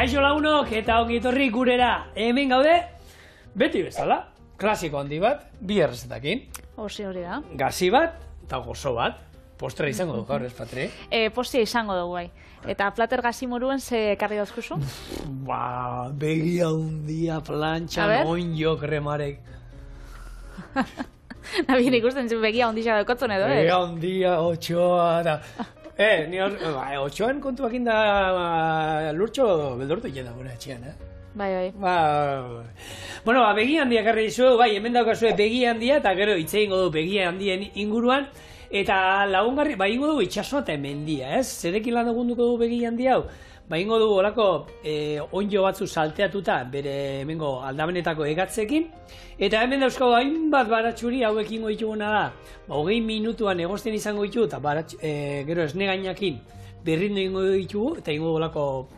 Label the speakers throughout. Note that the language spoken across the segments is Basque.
Speaker 1: Kaixo lagunok eta ongi etorri gurera. Hemen gaude, beti bezala, klasiko handi bat, bi errezetakin.
Speaker 2: Hori da.
Speaker 1: Gazi bat eta gozo bat. Postre izango du gaur, ez Patri?
Speaker 2: Postia izango dugu bai. Eta plater gazi moruen ze karri dauzkuzu?
Speaker 1: Begia hundia, plantxan, onjo kremarek.
Speaker 2: Nabien ikusten zu begia hundisa daukotzen edo, ez?
Speaker 1: Begia hundia, otxoa, da... Otxoan kontuak inda lurtxo beldortu ikeda gure etxean,
Speaker 2: Bai.
Speaker 1: Bueno, begi handia karri dizu, bai, hemen daukazue begi handia, eta gero hitz egingo du begi handien inguruan, eta lagungarri, bai ingo dugu itxasoa eta mendia, ez? Zerekin lan egunduko dugu begi handia hau? Ba ingo dugu olako onjo batzu salteatuta bere hemengo aldamenetako egatzekin, eta hemen dauzkago hainbat baratxuri hauek ingo dituguna da, 20 minutuan egozten izango ditugu, eta gero esne gainakin berrindu ingo ditugu, eta ingo olako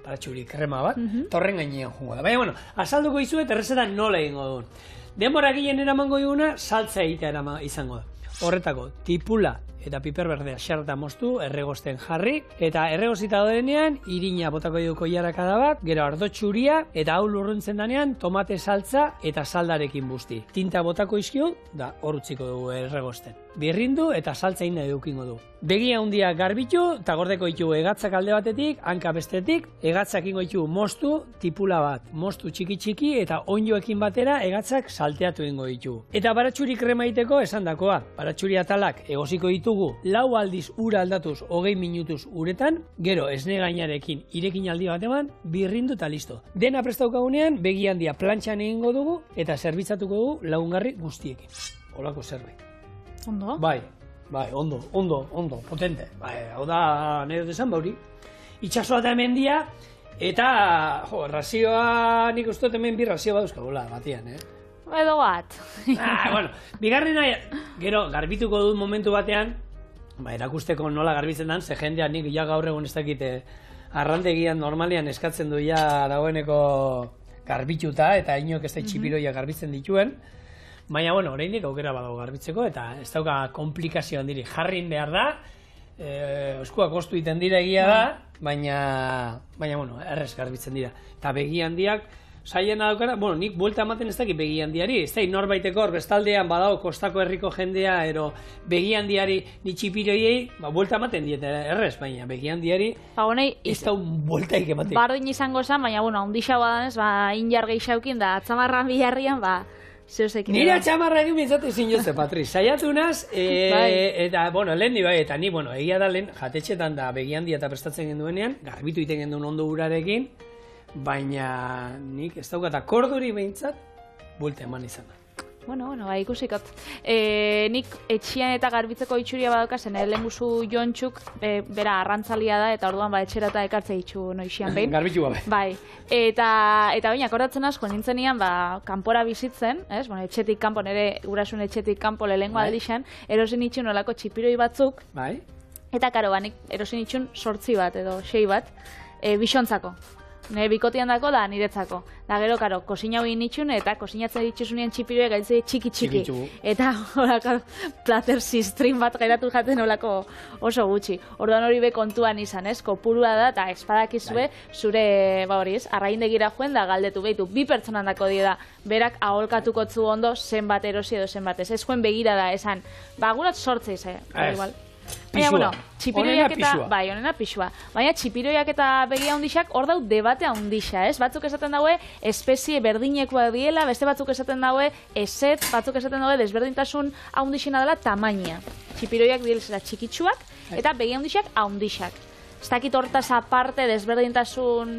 Speaker 1: baratxuri krema bat, eta horren gainean jungo da. Baina, bueno, azalduko izu eta errezetan nola egingo dugu. Denbora gehien eramango diguna, saltza egitea izango da. Horretako, tipula eta piper berdea xarta moztu, erregosten jarri, eta erregozita dodenean, irina botako dugu koiarakada bat, gero ardo txuria, eta hau lurruntzen danean, tomate saltza eta saldarekin busti. Tinta botako izkio, da hor utziko dugu erregosten. Birrindu eta saltza inda edukingo du. Begia hundia garbitu, eta gordeko ditugu egatzak alde batetik, hanka bestetik, egatzak ingo ditugu moztu, tipula bat, moztu txiki-txiki, eta onjoekin batera egatzak salteatu ingo ditugu. Eta baratxuri krema egiteko esan dakoa, baratxuri atalak egosiko ditugu, 4 aldiz ura aldatuz 20 minutuz uretan, gero esne gainarekin irekin aldi bat eman, birrindu eta listo. Dena prestaukagunean, begi handia plantxan egingo dugu, eta zerbitzatuko dugu lagungarri guztiekin. Olako zerbait.
Speaker 2: Ondo?
Speaker 1: Bai, ondo, potente. Hau da, nahi dut esan, bauri. Itxasoa eta mendia, eta, razioa, nik uste hemen bi razio badauzkagula, batian,
Speaker 2: Edo bat.
Speaker 1: Bueno, bigarrena, gero, garbituko dut momentu batean, erakusteko nola garbitzen dan, ze jendea nik ja gaur egun ez dakite arrandegian normalian eskatzen du ja dagoeneko garbituta, eta inok ez da txipiroia garbitzen dituen, baina, bueno, oraindik aukera badago garbitzeko, eta ez dauka komplikazio handiri. Jarrin behar da, eskuak ostu iten dira egia da, baina, bueno, errez garbitzen dira. Eta begi handiak, saiena daukara, bueno, nik buelta ematen ez dakit begi handiari, ez da, norbaiteko hor bestaldean badago kostako herriko jendea, ero begi handiari ni txipiroiei, buelta ematen diete errez, baina begi handiari ez da un bueltaik ematen.
Speaker 2: Bardin izango zen, baina, bueno, ondixau badanez, injar gehixaukin da, atzamarran biharrian,
Speaker 1: nire atxamarra egin bintzatu ezin joze, Patri. Saiatu naz, eta, bueno, lehen di bai, eta ni, bueno, egia da lehen, jatetxetan da begi handia eta prestatzen genduenean, garbitu iten genduen ondo urarekin, baina nik ez daukat akorduri behintzat, buelta eman izan da.
Speaker 2: Bueno, ikusikot. Nik etxian eta garbitzeko itxuria badaukazen, lehen guzu Jontxuk, bera arrantzalia da, eta orduan etxera eta ekartze itxu noixian behin.
Speaker 1: Garbitu gabe.
Speaker 2: Bai. Eta baina, akordatzen asko nintzenian, kanpora bizitzen, etxetik kanpo, nire gurasun etxetik kanpo lehengo aldixan, erosin itxun olako txipiroi batzuk, eta karo, nik erosin itxun 8 bat edo 6 bat, bisontzako. Nire bikotian dako da niretzako. Da gero, karo, kosina hori nitxun eta kosinatzen ditxuzunean txipiroek gaitzei txiki-txiki. Eta horako plater sistrin bat geratu jaten olako oso gutxi. Orduan hori be kontuan izan, kopurua da eta espadakizue zure, arraindegira joen da galdetu behitu. 2 pertsonan dako die da, berak aholkatuko zu ondo zenbat erosi edo zenbat ez. Ez joen begira da, esan, gurat sortzeiz, igual. Baina, bueno, txipiroiak eta, honena pixua. Baina txipiroiak eta begia hundixak hor dau debate hundixa, ez? Batzuk esaten daue espezie berdinekoa diela, beste batzuk esaten daue eset, batzuk esaten daue desberdintasun haundixena dela tamaina. Txipiroiak dilzera txikitsuak eta begia hundixak haundixak. Ez dakit hortaz aparte desberdintasun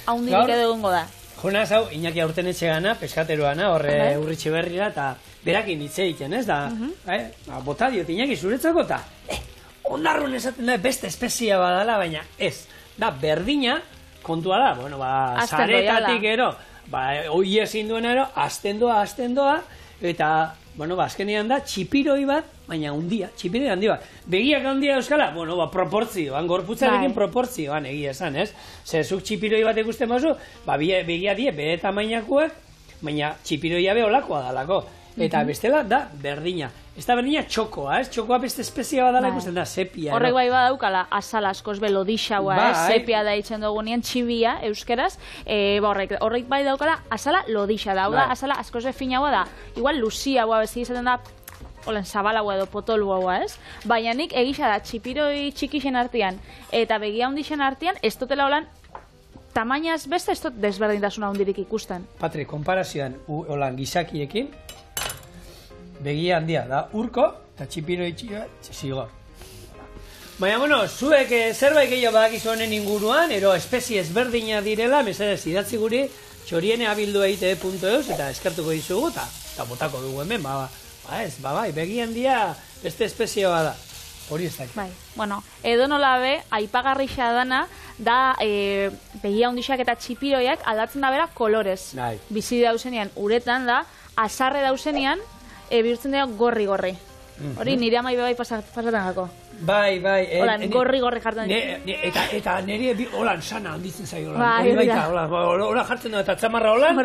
Speaker 2: haundirik edo egongo da.
Speaker 1: Jonaz hau, Iñaki aurten etxe gana, peskateroana, horre urritxe berrira, eta berakin hitz egiten, ez da? Bota diot, Iñaki zuretzako, eta ondarrun esaten da beste espezia badala, baina ez. Da, berdina, kontua da, bueno, zaretatik ero, hoi ezin duena ero, azten doa, eta, bueno, azkenean da, txipiroi bat, baina hundia, txipiroi handi bat. Begiak handia euskala, bueno, proportzioan, gorputzarekin proportzioan egia esan, ez? Zuk txipiroi bat ikusten bazu, begia die, bere tamainakoak, baina txipiroia be olakoa dalako. Eta bestela da berdina. Ez da berdina txokoa, ez? Txokoa beste espezia badala ikusten da, sepia.
Speaker 2: Horrek bai badaukala, azal askoz belodixaua, sepia da itzen dugunean, txibia, euskeraz, horrek bai daukala, azala lodixa da, azala askoz efinaua da, igual luziaua, bezi izaten da, olen zabalaua edo potoluaua, ez? Baina nik egisa da, txipiroi txikixen artean, eta begia hundixen artean, ez dutela holan, tamainaz beste ez dut desberdintasuna hundirik ikusten.
Speaker 1: Patri, konparazioan, holan gizakiekin, begia handia da urko, eta txipiroi txia zigor. Baina, bueno, zuek zerbait gehiago badakizu honen inguruan, ero espezie ezberdina direla, mesedez idatzi guri, txoriene@ite.eus, eta eskertuko dizugu, eta botako dugu hemen, bai, begi handia beste espezie bada. Hori ez dakit.
Speaker 2: Bai, bueno, edo nola be, aipagarrixa dana, da begia hundixak eta txipiroiak aldatzen da bera kolorez. Bizi dauzenean uretan da, azarre dauzenean, bihurtzen dira gorri-gorri. Hori nire amai bai pasatzen gako.
Speaker 1: Bai.
Speaker 2: Holan, gorri-gorri jartzen
Speaker 1: dira. Eta nire holan sana handitzen zaio. Hola jartzen dut, eta txamarra holan.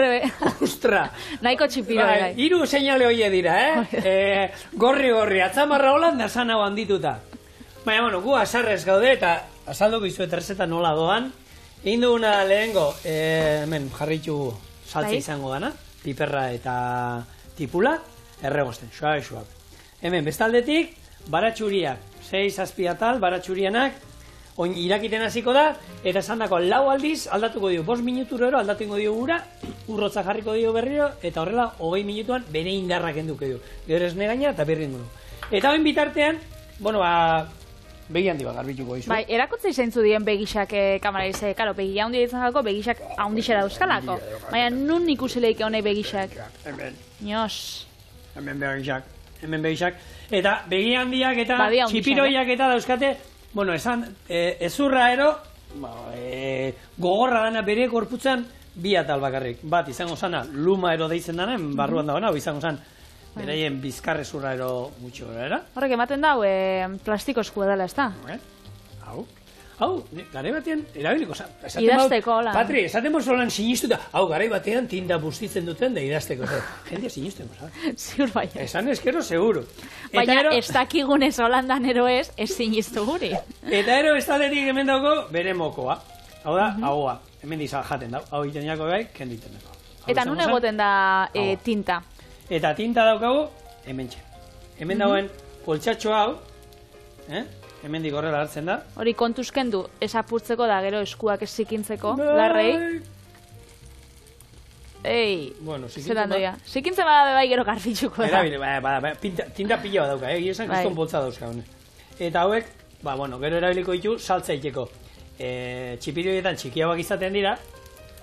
Speaker 1: Ostra.
Speaker 2: Nahiko txipiroi.
Speaker 1: Hiru seinale hoie dira, gorri-gorri, atzamarra holan da sana handituta. Baina, bueno, gu azarrez gaude, eta azalduko izuet errezeta nola doan. Egin duguna lehengo, hemen jarritu saltza izango dana, piperra eta tipula. Erregosten, suabe. Hemen, bestaldetik, baratxuriak, 6-7 atal, baratxurianak, irakiten hasiko da, eta esan dako, 4 aldiz, aldatuko dio, 5 minuturo aldatuko dio ura, urrotza jarriko dio berriro, eta horrela, 20 minutuan, bere indarrak enduko dio. Gero esne gaina, eta berri endu. Eta hoin bitartean, bueno, begi handi bat garbituko izu.
Speaker 2: Bai, erakutzei zeintzu dien begixak kamara izan, karo, begi handi ditzen jako, begixak handixera euskalako. Baina, nun ikusileik honei begixak? Nios.
Speaker 1: Hemen begixak. Eta begi handiak eta txipiroiak eta dauzkate, bueno, esan, ezurra ero, gogorra dana bere gorputzan, 2 atal bakarrik. Bat, izango zana, luma ero deitzen dana, barruan dagoena, izango zan, beraien bizkarre zurra ero mutxo era.
Speaker 2: Horrek ematen dau, plastikozko edala, ez da?
Speaker 1: Hau, garai batean, erabiliko,
Speaker 2: idazteko, hola.
Speaker 1: Patri, esaten bozolan sinistuta, hau, garai batean tinda bustitzen duten da idazteko, jendea sinistuen,
Speaker 2: ziur bai.
Speaker 1: Esan eskero, seguro.
Speaker 2: Baina, ez dakigunez holandan ero ez sinistu guri.
Speaker 1: Eta ero, ez talerik hemen dauko, bere mokoa. Hau da, haua, hemen dizal jaten dau, hau iten jako gai, kenditen dako.
Speaker 2: Eta nun egoten da tinta?
Speaker 1: Eta tinta daukagu, hemen txe. Hemen dagoen, poltsatxo hau, hemendik horrela hartzen da.
Speaker 2: Hori kontuzken du, esapurtzeko da, gero eskuak ez zikintzeko, larrei. Zeran doia. Zikintzen bada bai gero garfitxuko da.
Speaker 1: Tinta pila bat dauka, esan kriston boltza dauzka. Eta hauek, gero erabiliko ditu saltza iteko. Txipirioetan txikiagoak izaten dira.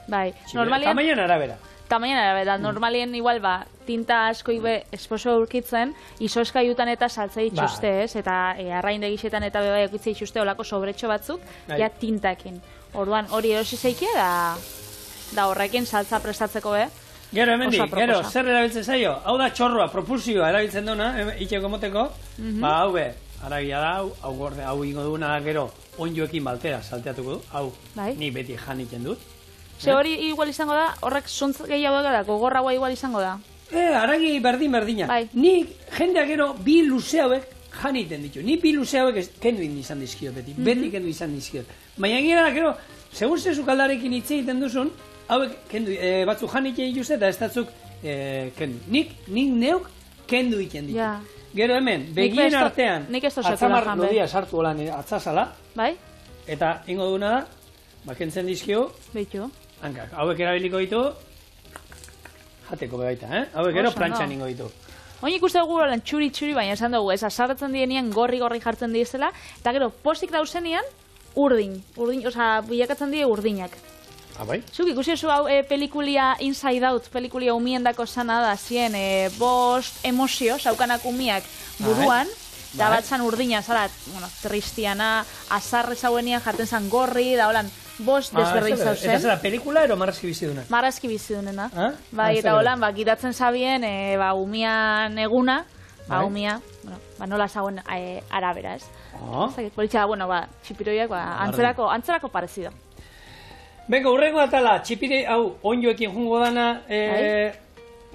Speaker 2: Bai,
Speaker 1: normalien... Tamainan arabera.
Speaker 2: Normalien igual tinta asko ibe esposo urkitzen, izoskaiutan eta saltza itxuste, ez? Eta arraindegixetan eta beba ekutze itxuste olako sobretxo batzuk, ja tintakin. Orduan, hori erosi zeikia da horrekin saltza prestatzeko,
Speaker 1: Gero, hemendik, gero, zer erabiltzen zaio? Hau da txorroa, propulsioa erabiltzen duna, itxeko moteko, hau aragia da, hau ingo duguna gero, onjoekin baltera salteatuko du, hau, ni beti janiken dut.
Speaker 2: Ze hori igual izango da, horrek zuntz gehiago da, gogorragoa igual izango da.
Speaker 1: Aragi berdina. Nik jendeak gero bi luze hauek janiten ditu. Ni bi luze hauek kendu izan dizkiot beti. Beti kendu izan dizkiot. Baina gira gero, segun zezu kaldarekin hitz egiten duzun, hauek kendu, batzuk janiten dituzte eta ez datzuk kendu. Nik neuk kendu egiten ditu. Gero hemen, begien artean, atzamar lodia sartu holan atzazala.
Speaker 2: Bai?
Speaker 1: Eta ingo duguna da, kentzen dizkio.
Speaker 2: Beitu.
Speaker 1: Hankak, hauek erabiliko ditu, jateko begaita, hauek gero plantxan ingo ditu.
Speaker 2: Oin ikuste dugu lan txuri-txuri, baina esan dugu, ez azarretzen dienean gorri-gorri jartzen dizela, eta gero posik dauzenean urdin, oza, bilakatzen die urdinak.
Speaker 1: Bai?
Speaker 2: Zuk ikusi zu hau pelikulia Inside Out, pelikulia umiendako sana da, zien 5 emozio, saukanak umiak buruan, da bat zan urdina, zara, tristiana, azarre zauenean jartzen zan gorri, da holan, 5 desberdin zauzen.
Speaker 1: Eta zera, pelikula ero marrazki biziduna?
Speaker 2: Marrazki bizidunena. Bai, eta holan, gidatzen zabien, umian eguna, umia, nola zauen arabera, ez? Politxa, txipiroiak, antzerako parezido.
Speaker 1: Bengo, urrengo atala, txipiroi, hau, onjoekin jungo dana,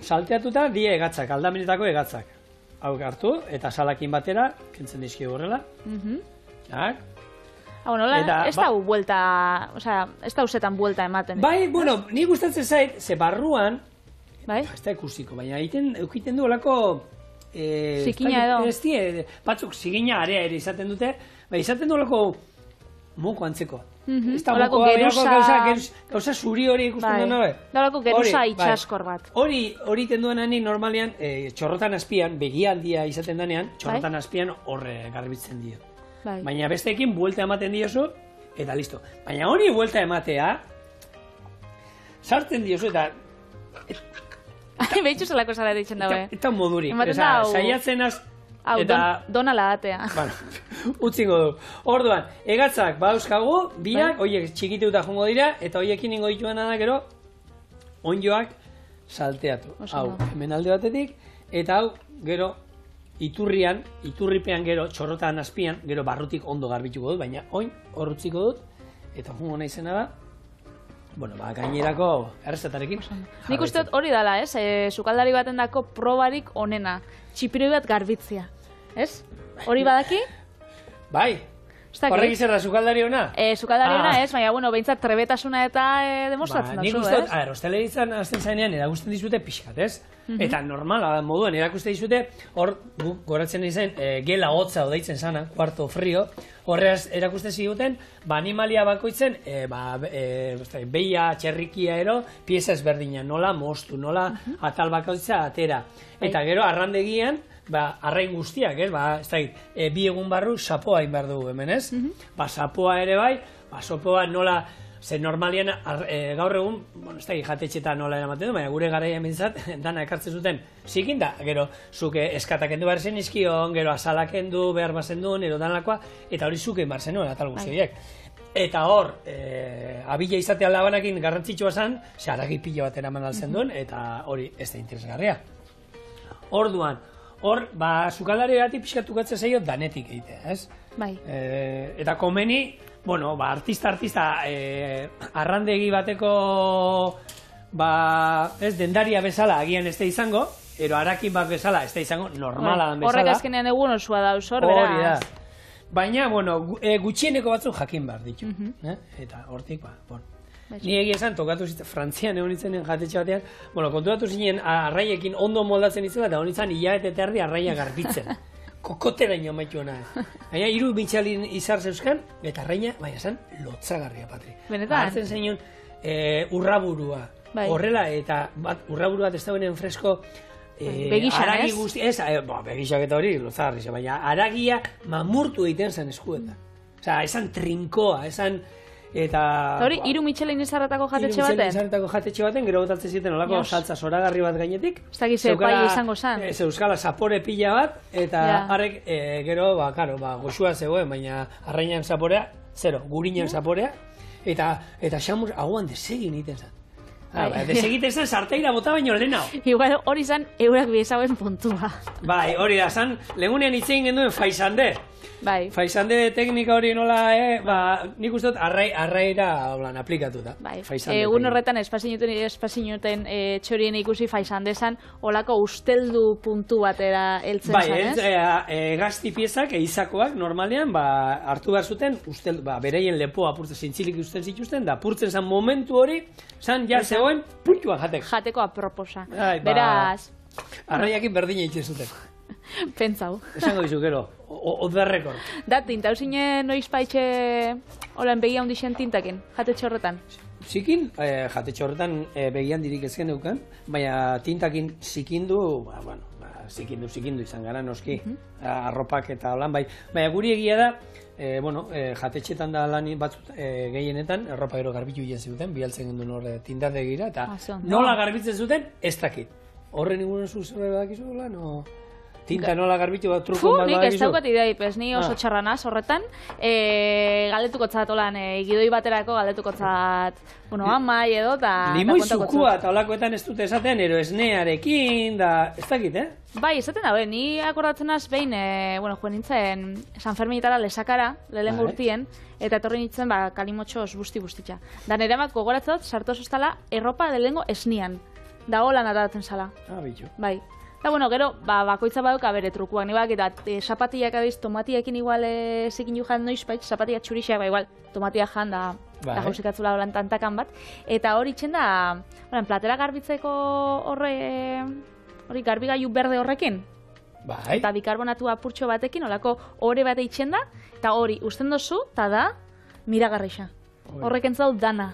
Speaker 1: salteatuta, die egatzak, aldamenetako egatzak. hau hartu, eta salakin batera, kentzen dizki horrela.
Speaker 2: Ez da buelta, ez da usetan buelta ematen.
Speaker 1: Bai, bueno, ni gustatzen zait, ze barruan, ez da ikusiko, baina eukiten du olako...
Speaker 2: Zikina edo.
Speaker 1: Batzuk zikina area ere izaten dute, bai, izaten du olako moko antzeko.
Speaker 2: Olako geruza...
Speaker 1: Gauza zuri hori ikusten duen, nabe?
Speaker 2: Olako geruza itxaskor bat.
Speaker 1: Hori tenduan hani normalian, txorrotan azpian, begia handia izaten denean, txorrotan azpian horre garbitzen dio. Baina besteekin buelta ematen diozu, eta listo. Baina hori buelta ematea, sartzen diozu, eta...
Speaker 2: Behitxu zelako zara ditzen daue.
Speaker 1: Eta modurik, saiatzen az...
Speaker 2: Hau, dona lagatea.
Speaker 1: Utzingo du. Orduan, egatzak bauzkagu, biak, horiek txikituta jongo dira, eta horiekin ingo dituena da gero, onjoak salteatu. Hau, hemen alde batetik, eta hau, gero, iturripean gero, txorrotan azpian, gero barrutik ondo garbituko dut, baina oin horrutziko dut, eta jongo naizena da, gainerako errezetarekin.
Speaker 2: Nik uste dut hori dala, sukaldari baten dako probarik onena, txipiroi bat garbitzia, ez? Hori badaki?
Speaker 1: Bai. Horrek izerra sukaldari ona?
Speaker 2: Sukaldari ona ez, baina, behintzat trebetasuna eta demostratzen da zu, ez?
Speaker 1: Nik uste dut, osteleritzan azten zainean erakusten dizute pixkat, ez? Eta normal, moduan, erakusten dizute, hor, goratzen izan, gela hotza odeitzen zana, kuarto frio, horreaz erakusten ziguten, animalia bakoitzen, beia, txerrikia ero, pieza ezberdina, nola mostu, nola atal bakoitza atera. Eta gero, arrandegian, arrain guztiak, ez? Bi egun barru, sapoa hain behar dugu hemen, ez? Sapoa ere bai, sapoa nola, ze normalian gaur egun, ez da, jatetxetan nola eramaten du, baina gure garaia bintzat, dana ekartzen zuten zikin da, gero, zuke eskatak endu behar zen izkion, gero azalak endu behar bazen duen, ero danakoa, eta hori zuke behar zen duen, atal guztiak. Eta hor, abila izatea labanakin garrantzitsua zen, ze haragi pila bat eraman altzen duen, eta hori ez da interesgarria. Orduan, hor, sukaldari gati pixkatukatzen zaio danetik egitea, ez?
Speaker 2: Bai.
Speaker 1: Eta komeni, artista, arrandegi bateko, dendaria bezala agian ez da izango, ero harakin bat bezala ez da izango, normala dan bezala.
Speaker 2: Horrek azkenean egun osua dauz, hor, beraz.
Speaker 1: Hori da. Baina, gutxieneko batzuk jakin behar ditu. Eta hortik, ni egia esan, tokatu zitzen, Frantzian egon itzenen jatetxe batean, konturatu zinen arraiekin ondo moldatzen izela, eta honitzen hilabete eta erdi arraia garbitzen. Kokotera ino maituena. Baina, hiru bintxalin izar zeuzkan, eta arraina, baina esan, lotzagarria, Patri.
Speaker 2: Benetan?
Speaker 1: Hartzen zenion urraburua. Horrela, eta urraburu bat ez dauen fresko,
Speaker 2: begixan, ez?
Speaker 1: Ez, begixak eta hori, lotzagarria, baina aragia mamurtu egiten zen eskuetan. Osa, esan trinkoa, esan... Eta...
Speaker 2: Hori, hiru Michelin izarretako jatetxe baten?
Speaker 1: Hiru Michelin izarretako jatetxe baten, gero botatzen ziten olako saltza zoragarri bat gainetik.
Speaker 2: Ez dakiz pai izango zan.
Speaker 1: Euskala zapore pila bat, eta harrek gero, goxua zegoen, baina arrainan zaporea, zero, gurinan zaporea, eta xamur aguan desegin iten zan. Desegiten zan sarteira bota baino lehenau.
Speaker 2: Igual hori zan eurak biezauen puntua.
Speaker 1: Bai, hori da, zan, legunean itzegin genduen faisande.
Speaker 2: Bai.
Speaker 1: Faisande teknika hori nola, nik uste dut arraira aplikatuta.
Speaker 2: Bai. Egun horretan espazinuten txorien ikusi faisande zan, olako usteldu puntu batera heltzen zan, ez?
Speaker 1: Bai, gazti piezak, eizakoak, normalean, hartu behar zuten, bereien lepoa zintzilik usten zituzten, da purtzen zan momentu hori, zan ja zegoen puntua jateko.
Speaker 2: Jateko aproposa. Beraz...
Speaker 1: Arraiakin berdina itxe zuten.
Speaker 2: Pentsau.
Speaker 1: Esango dizu, gero, odberrekor.
Speaker 2: Da, tinta zinen noiz paitxe holan begia hundixen tintakin, jatetxe horretan?
Speaker 1: Zikin, jatetxe horretan begian dirik ezken euken, baina tintakin zikindu, zikindu izan gara noski, arropak eta holan, baina guri egia da, jatetxetan da lan batzut gehienetan, arropa gero garbitu egin zuten, bialtzen genduen horre tintategira, eta nola garbitzen zuten, ez dakit. Horren ingunen zuzure badakizu lan, o... Tinta nola garbitu bat trukon bat badakizu?
Speaker 2: Nik ez daukat idei, ni oso txarranaz horretan. Galdetuko zat, gidoi baterako galdetuko zat, amai edo, eta...
Speaker 1: Limoi zukua, eta olakoetan ez dute esaten, ero esnearekin, da... Ez dakit,
Speaker 2: Bai, esaten da, ni akordatzen az behin, joan nintzen San Ferminetara lesakara, lehen urtien, eta etorri nintzen, kalimotxoz busti-bustitza. Da nire bat gogoratzot, sartu osostala, erropa lehengo esnian. Da holan ataratzen zala.
Speaker 1: Bitu.
Speaker 2: Bai. Eta, bueno, gero, bakoitza baduka bere trukuak, nibak, eta zapatiak abiz, tomatiakin igual zikin jujan noiz, zapatiak txurixak, igual, tomatiak jan da gauzikatzula dolan tantakan bat. Eta hori itxen da, platera garbitzeko hori garbigailu berde horrekin. Eta bikarbonatu apurtxo batekin, olako ore bat itxen da, eta hori usten dozu, eta da, miragarrixa. Horrek entzau dana.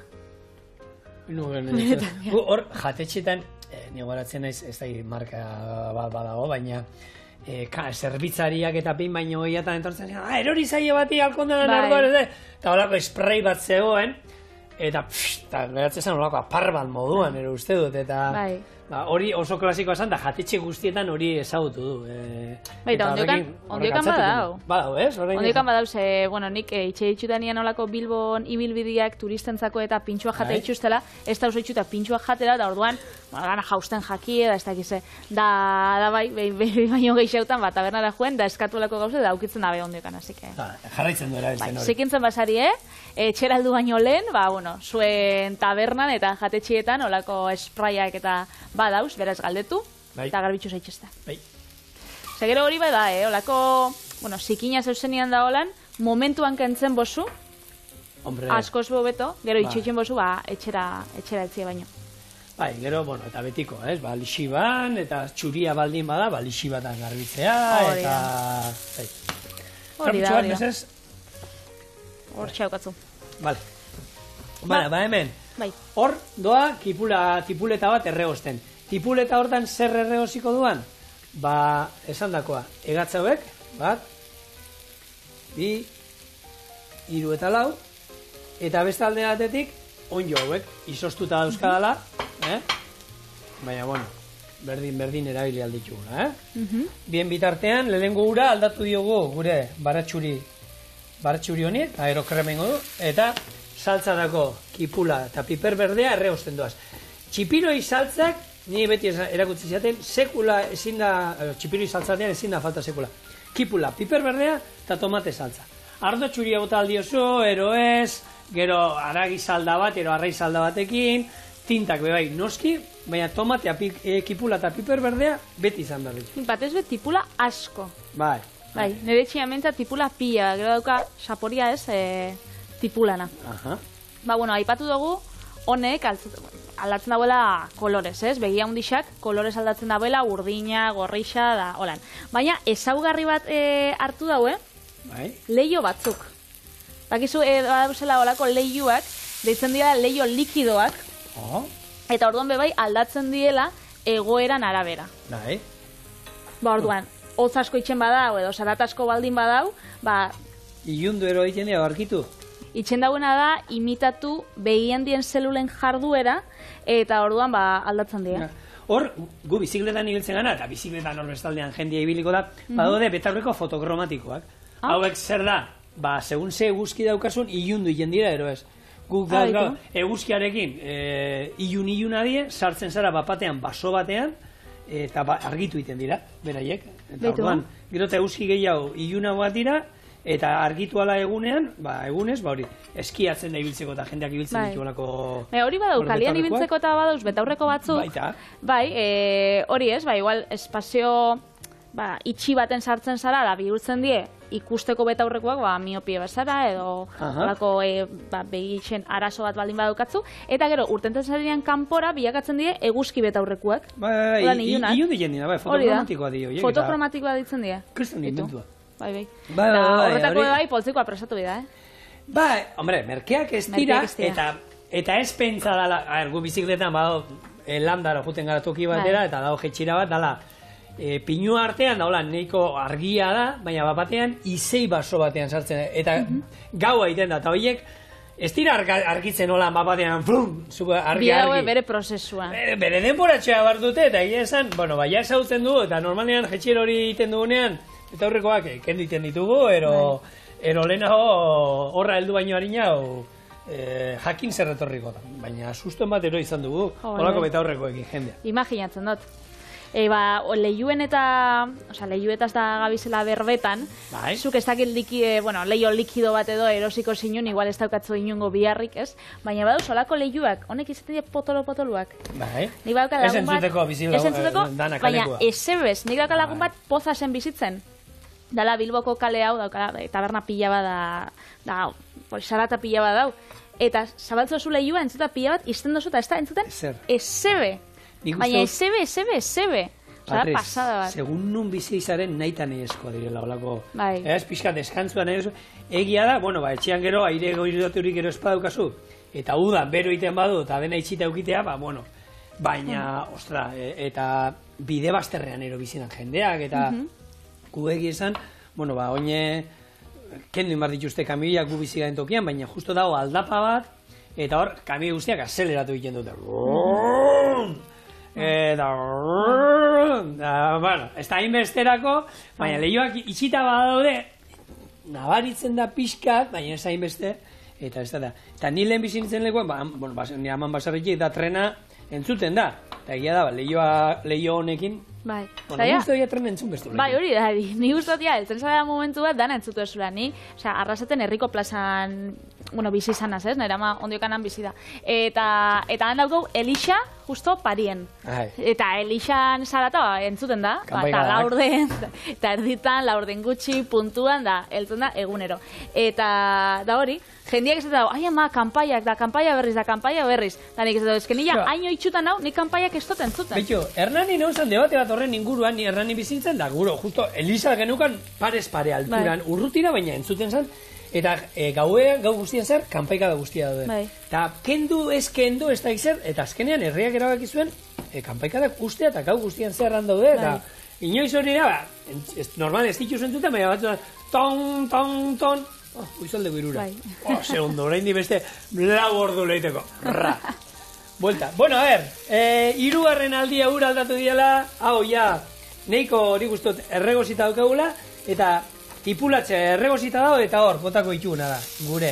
Speaker 1: Hor, jatetxetan, ni goratzen naiz, ez da marka bat badago, baina zerbitzariak eta pin baino gehiatan entortzen ziren, erori zaie bati alkondenan arduan, eta holako spray bat zegoen, eta geratzen zen holako apar bat moduan, ero uste dut, eta hori oso klasikoa esan, da jatetxe guztietan hori ezagutu du.
Speaker 2: Baita, ondiokan badau.
Speaker 1: Badau, ez?
Speaker 2: Ondiokan badau, bueno, nik itxe ditxutan nian olako Bilbon ibilbideak turistentzako eta pintxua jate ditxustela, ez da oso ditxuta pintxua jatera, da orduan, gana jausten jaki, da ez dakize, da bai, baino geixautan, tabernara joen, da eskatuelako gauze, da aukitzen dabe ondiokan, hasike.
Speaker 1: Jarraitzen du erabiltzen hori.
Speaker 2: Zikintzen basari, etxeraldu baino lehen, bueno, zuen tabernan eta jatetxietan olako espraiak eta badauz, beraz galdetu, eta garbitxu zaitxezta. Gero hori bada, olako, bueno, zikina zeuzenian da holan, momentuan kentzen bozu, askoz bobeto, gero itxoitzen bozu, etxera etxia baino.
Speaker 1: Bai, gero, bueno, eta betiko, ez, lixiban, eta txuria baldin bada, lixibatan garbitzea, eta...
Speaker 2: Hori da. Hor txaukatzu.
Speaker 1: Bale, hemen. Hor doa tipuleta bat erregosten. Tipuleta hortan zer erregosiko duan? Esan dakoa, egatza hauek, bat, 2, 3 eta 4, eta beste alde batetik, onjo hauek, izostuta dauzkadala, baina, bueno, berdin erabili alditxuguna, Bien bitartean, lehenengo ura aldatu diogu gure baratxuri honi, aerokremengo du, eta saltzarako kipula eta piper berdea erregosten doaz. Txipiroi saltzak, ni beti erakutsi zaten, sekula ezin da, txipiroi saltzatean ezin da falta sekula. Kipula, piper berdea eta tomate saltza. Ardo txuria bota aldiozu, ero ez, gero aragi salda bat, ero arrai salda batekin, tintak bebai noski, baina tomatea, kipula eta piper berdea beti izan behar ditu.
Speaker 2: Batez bet tipula asko.
Speaker 1: Bai,
Speaker 2: nire txiamentza tipula pila, gero dauka saporia ez, tipulana. Bueno, aipatu dugu, honek aldatzen dauela kolorez, ez? Begia hundixak, kolorez aldatzen dauela, urdina, gorrixa, da, holan. Baina, ezaugarri bat hartu daue, leio batzuk. Bakizu, dauzela holako leioak, deitzen dira leio likidoak, eta orduan bebai aldatzen diela egoeran arabera. Orduan, hotz asko itxen badau, edo zarat asko baldin badau,
Speaker 1: ilundu ero egiten dira, barkitu?
Speaker 2: Itxen dagoena da, imitatu begian dien zelulen jarduera, eta orduan aldatzen dira.
Speaker 1: Hor, gu bizikletan ibiltzen gana, eta bizikletan hor bestaldean jendia ibiliko da, badaude betaurreko fotokromatikoak. Hauek zer da, segun ze eguzki daukasun, ilundu iten dira, ero ez. Guk eguzkiarekin ilun adie, sartzen zara bapatean, baso batean, eta argitu iten dira, beraiek. Eta orduan, gero eta eguzki gehiago ilunago bat dira, eta argitu ala egunean, egunez, hori, eskiatzen da ibiltzeko eta jendeak ibiltzen dituelako...
Speaker 2: Hori badau, kalian ibiltzeko eta badauz betaurreko batzuk. Bai, hori ez, igual espazio itxi baten sartzen zara, da bihurtzen die, ikusteko betaurrekoak, miopie bezala, edo begitxen arazo bat baldin badukatzu, eta gero, urtenten zarenean kanpora, bilakatzen die, eguzki betaurrekoak.
Speaker 1: Ilun ditzen dira, fotokromatikoa dio.
Speaker 2: Fotokromatikoa ditzen dira.
Speaker 1: Kriston inventua.
Speaker 2: Horretako poltzikoa presatu bida,
Speaker 1: hombre, merkeak ez dira, eta ez pentsa dala, gu bizikletan badao landara juten gara toki batera, eta dago jetxira bat, dala, pinua artean, da, neiko argia da, baina batean, izei baso batean sartzen, eta gaua egiten da, eta horiek, ez dira argitzen hola batean, argi.
Speaker 2: Bere prozesua.
Speaker 1: Bere denboratxea bat dute, eta egia esan, baina esautzen du, eta normalean jetxir hori egiten dugunean, eta horrekoak kendu iten ditugu, ero lehenago horra heldu baino harina, jakin zerretorriko da. Baina susten bat ero izan dugu, horako beta horrekoekin jendea.
Speaker 2: Imaginatzen dut. Lehiuen eta, lehiuetaz da gabizela berbetan, zuk ez dakit leio likido bat edo erosiko zinun, igual ez daukatzu inungo biharrik, ez? Baina badu, solako lehiuak, honek izaten dira potolo-potoluak. Nik badauka lagun bat, ez entzuteko, baina ezebez, nik dauka lagun bat pozasen bizitzen. Dala Bilboko kale hau, taberna pila bat da, sarata pila bat dau. Eta zabaltzo zu lehiua, entzuta pila bat, izten dozu, eta ez da entzuten, ezebe. Baina ezebe. Patriz, pasada bat.
Speaker 1: Segun nun bizi izaren nahi eta nahi eskoa direla, olako. Ez, pixka deskantzuan nahi egia da, etxean gero, aire goirudaturik gero espadaukazu, eta udan, bero iten badu, eta dena itxita eukitea, baina, ostra, eta bide bazterrean ero bizinan jendeak, eta kuegi esan, oine, kendu inbar dituzte kamioiak gu bizi garen tokian, baina justo dago aldapa bat, eta hor, kamio guztiak azeleratu egiten dute. Eta, ez da hainbesterako, baina lehioak itxita badaude, nabaritzen da pixkat, baina ez hainbeste, eta ez da. Eta ni lehen bizintzen lekoan, nire haman basarritik da trena entzuten da. Eta egia da, lehio honekin,
Speaker 2: bai,
Speaker 1: ni uste dira tren entzun bestu.
Speaker 2: Bai, hori da, ni uste dira, eltzen zara momentu bat, dana entzutu esura, ni, arrasaten herriko plazan, bizi izanaz, ez, nire ama ondiokanan bizi da. Eta han daukau, Elixa, justo parien. Eta Elixan zarata entzuten da, eta laurden, eta erditan, laurden gutxi, puntuan, da, eltzen da, egunero. Eta, da hori, jendiak ez da, ai ama, kanpaiak, da, kanpaia berriz. Da nik ez da, ezken nila, haino itxutan hau, nik kanpaiak ez dut entzuten.
Speaker 1: Betxo, Hernani nauzan debate bat horren inguruan, ni Hernani bizintzen, da, guro, justo, Eliza genukan parez pare alturan, urrutira, baina entzuten zen, eta gau guztian zer, kanpaika da guztia daude. Eta kendu, ez da izer, eta azkenean herriak erabaki zuen, kanpaika da guztia, eta gau guztian zerran daude, eta inoiz hori da, normal ez ditu zentzuten, baina batzutan, ton, uizalde birura. Ze ondo, orain di beste, lau ordu lehiteko. Buelta. Bueno, a ver, hirugarren aldia ura aldatu diela, hau ja, neiko hori guztot erregozita daukagula, eta tipulatzea erregozita dago, eta hor, botako itxuguna da, gure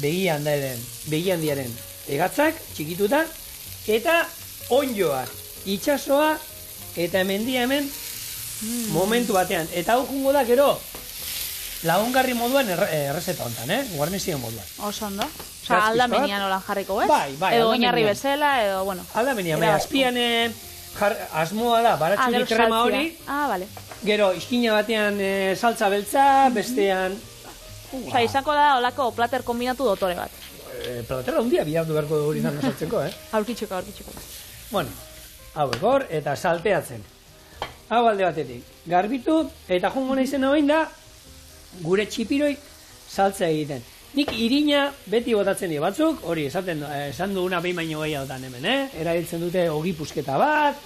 Speaker 1: begiandiaren egatzak, txikituta, eta onjoa, itxasoa, eta hemen momentu batean. Eta hau jungo da, gero, lagungarri moduan errezeta honetan, guarnizio moduan.
Speaker 2: Oso ondo. Osa, aldamenian olan jarriko, ez?
Speaker 1: Bai,
Speaker 2: edo oinarri bezala, edo, bueno.
Speaker 1: Aldamenian, azpian asmoa da, baratxurik krema hori.
Speaker 2: Bale.
Speaker 1: Gero, iskina batean saltza beltza, bestean...
Speaker 2: Osa, izango da, olako plater kombinatu dotore bat.
Speaker 1: Platera hundia bihardu beharko hori izan saltzeko,
Speaker 2: Aurkitxeko.
Speaker 1: Bueno, hau egor, eta salteatzen. Hau alde batetik. Garbitu, eta jongo nahizen hau da, gure txipiroi saltza egiten. Nik irina beti botatzen dira batzuk, hori esan duguna behin baino gehiagotan hemen, erabiltzen dute ogi pusketa bat,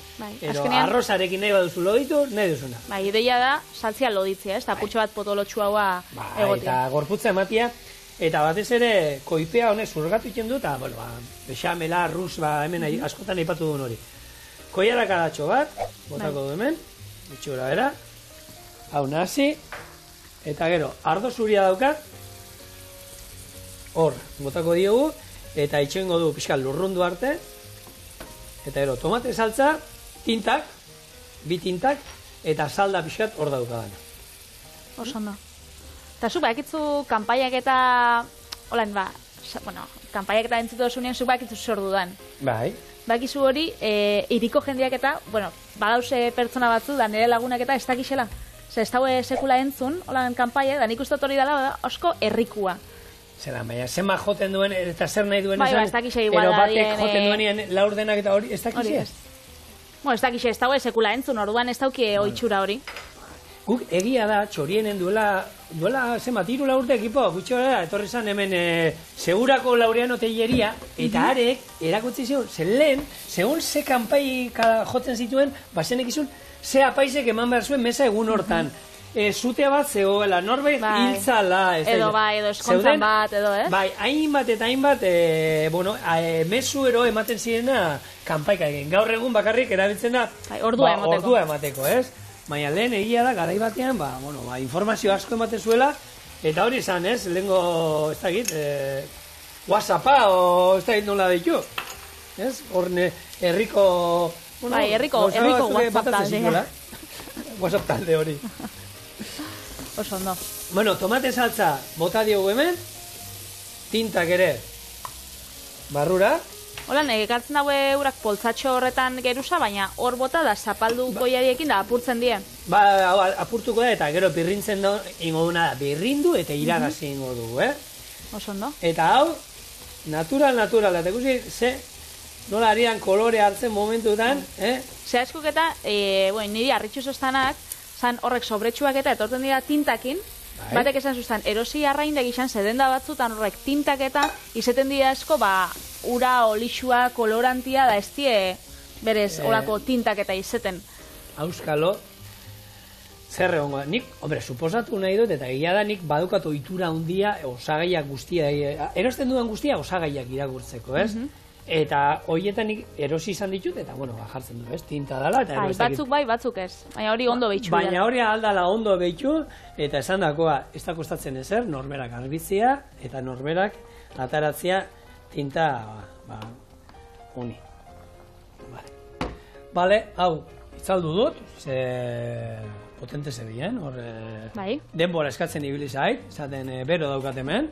Speaker 1: ero arrozarekin nahi baduzu loditu, nahi duzuna.
Speaker 2: Bai, ideia da, saltzia loditzea, ez, taputxo bat potolotxua haua egotia.
Speaker 1: Eta gorputza ematia, eta batez ere koipea honek zurgatu iken du, eta, bexamela, rus, hemen askotan aipatu duen hori. Koiarak adatxo bat, botako du hemen, itxura bera, hau nazi, eta gero, ardo zuria daukat, hor, botako diogu, eta itxoingo du pixkal lurrundu arte, eta gero, tomate saltza, tintak, bi tintak, eta salda pixkat hor daukadana.
Speaker 2: Oso ondo. Eta zuk bakitzu kanpaiak eta, holan kanpaiak eta entzutu dosunean, zuk bakitzu zer dudan.
Speaker 1: Bai.
Speaker 2: Bakizu hori, iriko jendeak eta, badauze pertsona batzu, da nire lagunak eta ez dakixela. Ez daue sekula entzun, holan kanpaiak, da nik uste hori dela, asko herrikua.
Speaker 1: Zera, baina, zema joten duen, eta zer nahi duen
Speaker 2: esan, ez dakixe igual da,
Speaker 1: batek joten duenean laurdenak eta hori, ez dakixe?
Speaker 2: Ez dakixe, ez daue sekula entzun, orduan ez dauki oitxura hori.
Speaker 1: Guk egia da, txorienen duela zema, tiru laurte ekipo, gutxora, etorri zan hemen segurako laureano teilleria, eta arek, erakutzi zion, zen lehen, segun ze kanpai jotzen zituen, bazenek izun, ze apaisek eman behar zuen mesa egun hortan. Zutea bat zegoela, norbait hiltzala.
Speaker 2: Edo eskontzan bat, edo,
Speaker 1: Bai, hainbat eta hainbat, mesu ero ematen zirena kanpaika egin. Gaur egun bakarrik erabiltzen da ordua emateko, ez? Baina lehen egia da, garai batean, informazio asko ematen zuela, eta hori izan, ez? Lehengo, ez dakit, WhatsAppa, o ez dakit nola ditu. Ez? Horne, herriko
Speaker 2: Bai, herriko WhatsApp taldea.
Speaker 1: WhatsApp talde hori.
Speaker 2: Oso ondo.
Speaker 1: Bueno, tomate saltza bota diogu hemen, tintak ere barrura.
Speaker 2: Hola, ekartzen daue eurak poltzatxo horretan geruza, baina hor bota da zapaldu goiariekin da apurtzen die.
Speaker 1: Ba, apurtuko da eta gero birrintzen da, ingo duna da, birrindu eta iragazi ingo dugu,
Speaker 2: Oso ondo.
Speaker 1: Eta hau, natural, eta ikusi, nola arian kolore hartzen momentutan,
Speaker 2: Ze askok eta, niri harritxu zoztanak, zan horrek sobretsuak eta etorten dira tintakin, batek esan zuztan, erosi arraindak izan zedenda batzutan horrek tintak eta izeten dira asko, ura, olixua, kolorantia, da ez die berez horako tintak eta izeten.
Speaker 1: Auskalo, zer egongo, nik, suposatu nahi dut, eta egia da nik badukatu itura handia osagaiak guztia, erosten dudan guztia osagaiak irakurtzeko, ez? Eta horietan nik erosi izan ditut, eta jartzen du, ez? Tinta dala.
Speaker 2: Batzuk bai, batzuk ez. Baina hori ondo behitxu.
Speaker 1: Baina hori aldala ondo behitxu, eta esan dakoa, ez da kostatzen ezer, norberak argitzia, eta norberak ataratzea tinta, honi. Bale, hau, itzaldu dut, ze potente zebien, hor, denbora eskatzen ibili zait, esaten bero daukat hemen.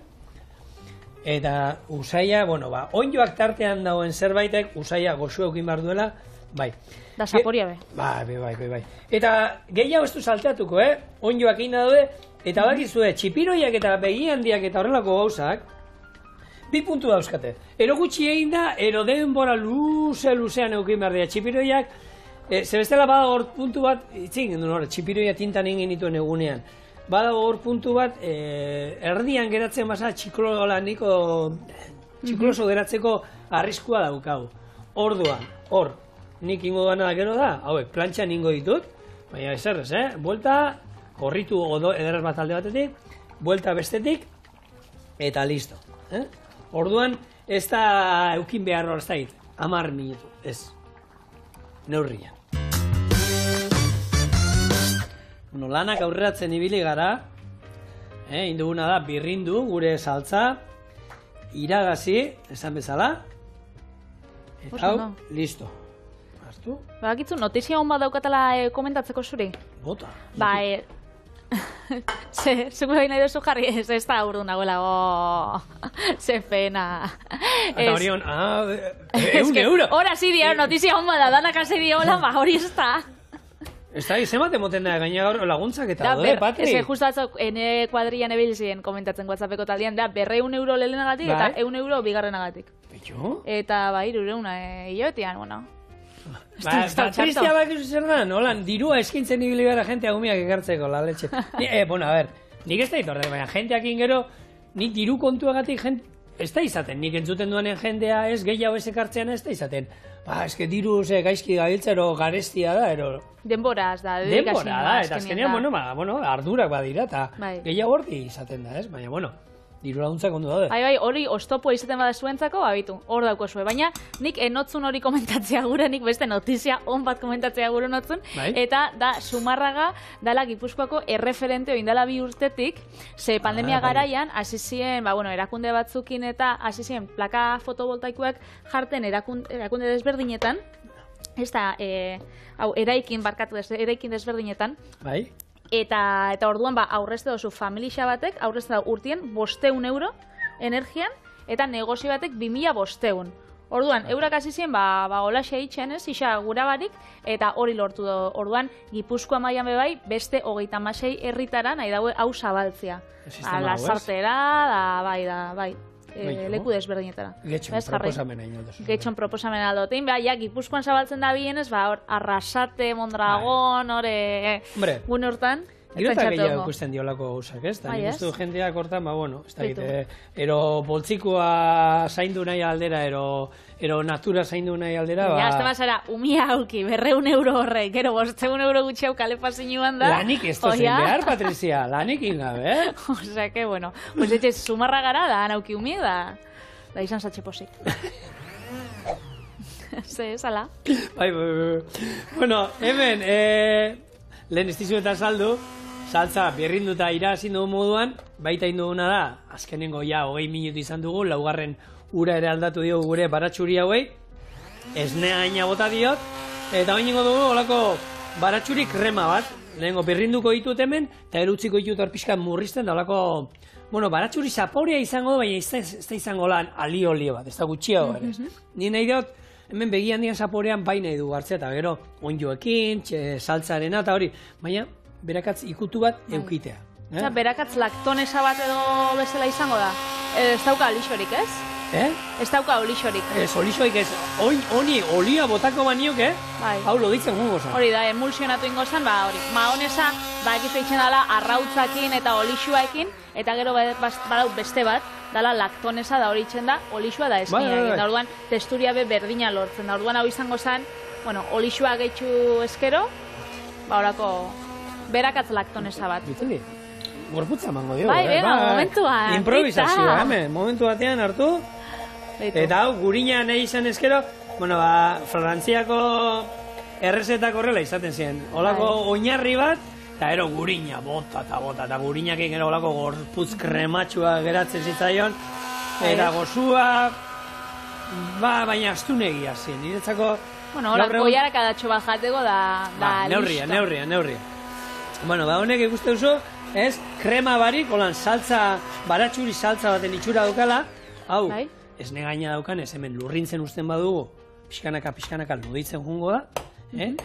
Speaker 1: Eta usaia, onjoak tartean dauen zerbaitek, usaia goxu eukin behar duela, bai.
Speaker 2: Da zaporia be.
Speaker 1: Bai. Eta gehiago ez du salteatuko, onjoak egin daude, eta bakizue, txipiroiak eta begi handiak eta horrelako gauzak, bi puntu dauzkate. Ero gutxi egin da, ero denbora luzean eukin behar dira txipiroiak, zebestela bada hor puntu bat, itzin gendun hor, txipiroia tintan egin dituen egunean. Bada hor puntu bat, erdian geratzen basa txikloso geratzeko arriskua daukau. Orduan, hor, nik ingo gana gero da, hauek, plantxan ingo ditut, baina ezerrez, buelta, korritu ederraz bat alde batetik, buelta bestetik, eta listo. Orduan, ez da eukin behar hor, ez da hit, 10 minutu, ez, neurrian. Lanak aurreratzen ibili gara, induguna da birrindu gure saltza, iragazi, esan bezala, eta hau, listo. Aztu?
Speaker 2: Bakitzu, notizia hon bat daukatela komentatzeko zuri?
Speaker 1: Bota.
Speaker 2: Zuko behin nahi duzu jarri, ez da urdu nagoela, ze pena.
Speaker 1: Eta hori hon, €1.
Speaker 2: Hora zidia, notizia hon bat da, danak hasi diola, hori ez da.
Speaker 1: Ez da, izan emoten da, gaina gaur laguntzak eta dode, Patri.
Speaker 2: Ez justu batzuk, ene kuadrian ebilizien komentatzen WhatsAppeko taldean, da, €100 lehenagatik eta €100 bigarrenagatik.
Speaker 1: Betxo?
Speaker 2: Eta, 200 hilotean,
Speaker 1: Patrizia bak zer da, nolan, dirua eskintzen ibili gara jentea gumiak ekartzeko, la leche. Nik ez da hitorde, baina jenteak ingero, nik diru kontuagatik ez da izaten, nik entzuten duanen jendea ez, gehiago ez ekartzean ez da izaten. Ez que diru gaizki gabiltza, ero garestia da, ero...
Speaker 2: Denboraz da,
Speaker 1: denbora da, eta azkenean, ardurak badira, eta gehiago horti izaten da, ez? Baina, diru laguntzak ondo daude.
Speaker 2: Bai, hori oztopo izaten bada zuentzako, abitu, hor dauko zuen. Baina nik enotzun hori komentatzea gure, nik beste notizia on bat komentatzea gure notzun, eta da Zumarraga dala Gipuzkoako erreferente oindala 2 urtetik, ze pandemia garaian, hasi ziren, erakunde batzukin eta hasi ziren plaka fotovoltaikoak jarten erakunde desberdinetan, ez da, eraikin desberdinetan,
Speaker 1: bai.
Speaker 2: Eta orduan aurrezte dozu familia batek, aurrezte da urtien €500 energian, eta negozio batek 2500. Orduan, eurak hasi ziren, holaxe itxen ez, isa gurabarik, eta hori lortu do. Orduan, Gipuzkoa mailan bebai, beste 36 herritara nahi daue hau zabaltzea. Lasartera, bai. Leku desberdinetara.
Speaker 1: Getxon
Speaker 2: proposamena aldotein. Gipuzkoan zabaltzen da bienez, Arrasate, Mondragon, gune hortan.
Speaker 1: Gero eta gehiago ikusten diolako gauzak, ez? Nik uste du jendeak hortan, ez da egite, ero boltzikoa zaindu nahi aldera, ero natura zaindu nahi aldera,
Speaker 2: azte mazara, umia auki, €200 horrek, gero €500 gutxi hau kalepazinuan da.
Speaker 1: Lanik ez tozen behar, Patrizia, lanik ingabe,
Speaker 2: Osea, que bueno, pues etxe, Zumarra gara da, anauki umia da izan zatxe posik. Ze, sala.
Speaker 1: Bueno, hemen, lehen ez dizu eta saltza birrinduta iragazin dugu moduan, baita induguna da, azkenengo 20 minutu izan dugu, 4. ura ere aldatu diogu gure baratxuri hauei, esnea gaina bota diot, Eta bain ingo dugu, olako baratxuri krema bat. Lehenko birrinduko ditut hemen, eta gero utziko ditut hor pixka murrizten, da olako, bueno, baratxuri zaporea izango du, baina ez da izango lan ali-olio bat, ez da gutxiago ere. Ni nahi dut, hemen begi handian zaporean bai nahi du hartzea, eta gero onjoekin, saltzarena, eta hori, baina berakatz ikutu bat eukitea.
Speaker 2: Berakatz laktonesa bat edo bezala izango da? Ez dauka olixorik, ez? Ez dauka olixorik.
Speaker 1: Ez, olixorik ez. Honi olia botako banioke, hau loditzen gungo zan.
Speaker 2: Hori da, emulsionatu ingo zan, hori. Maonesa, egizu eitzen dala arrautzakin eta olixoaekin, eta gero badau beste bat, dala laktonesa da hori itzen da, olixoa da esnia. Da orduan, testuria berdina lortzen. Da orduan hau izango zan, bueno, olixoa gehitxu eskero, horako berakatz laktonesa bat.
Speaker 1: Bitzeli, gorputza mango dio.
Speaker 2: Bai, momentua.
Speaker 1: Improvisazioa, momentu batean hartu. Eta hau, gurina nahi izan ezkero, bueno, Frantziako errezetak horrela izaten ziren. Olako oinarri bat, eta ero gurina, bota, eta gurinak egin olako gorputz krematxua geratzen zitzaion, eta gozua, baina astunegia zen. Niretzako...
Speaker 2: Bueno, olako goiarakadatxo bat jateko da
Speaker 1: listo. Neurria. Bueno, honek ikuste duzu, ez, krema barik, holan saltza, baratxuri saltza baten itxura dukala, hau, ez negaina daukan, ez hemen lurrintzen uzten badugu, pixkanaka loditzen jungo da,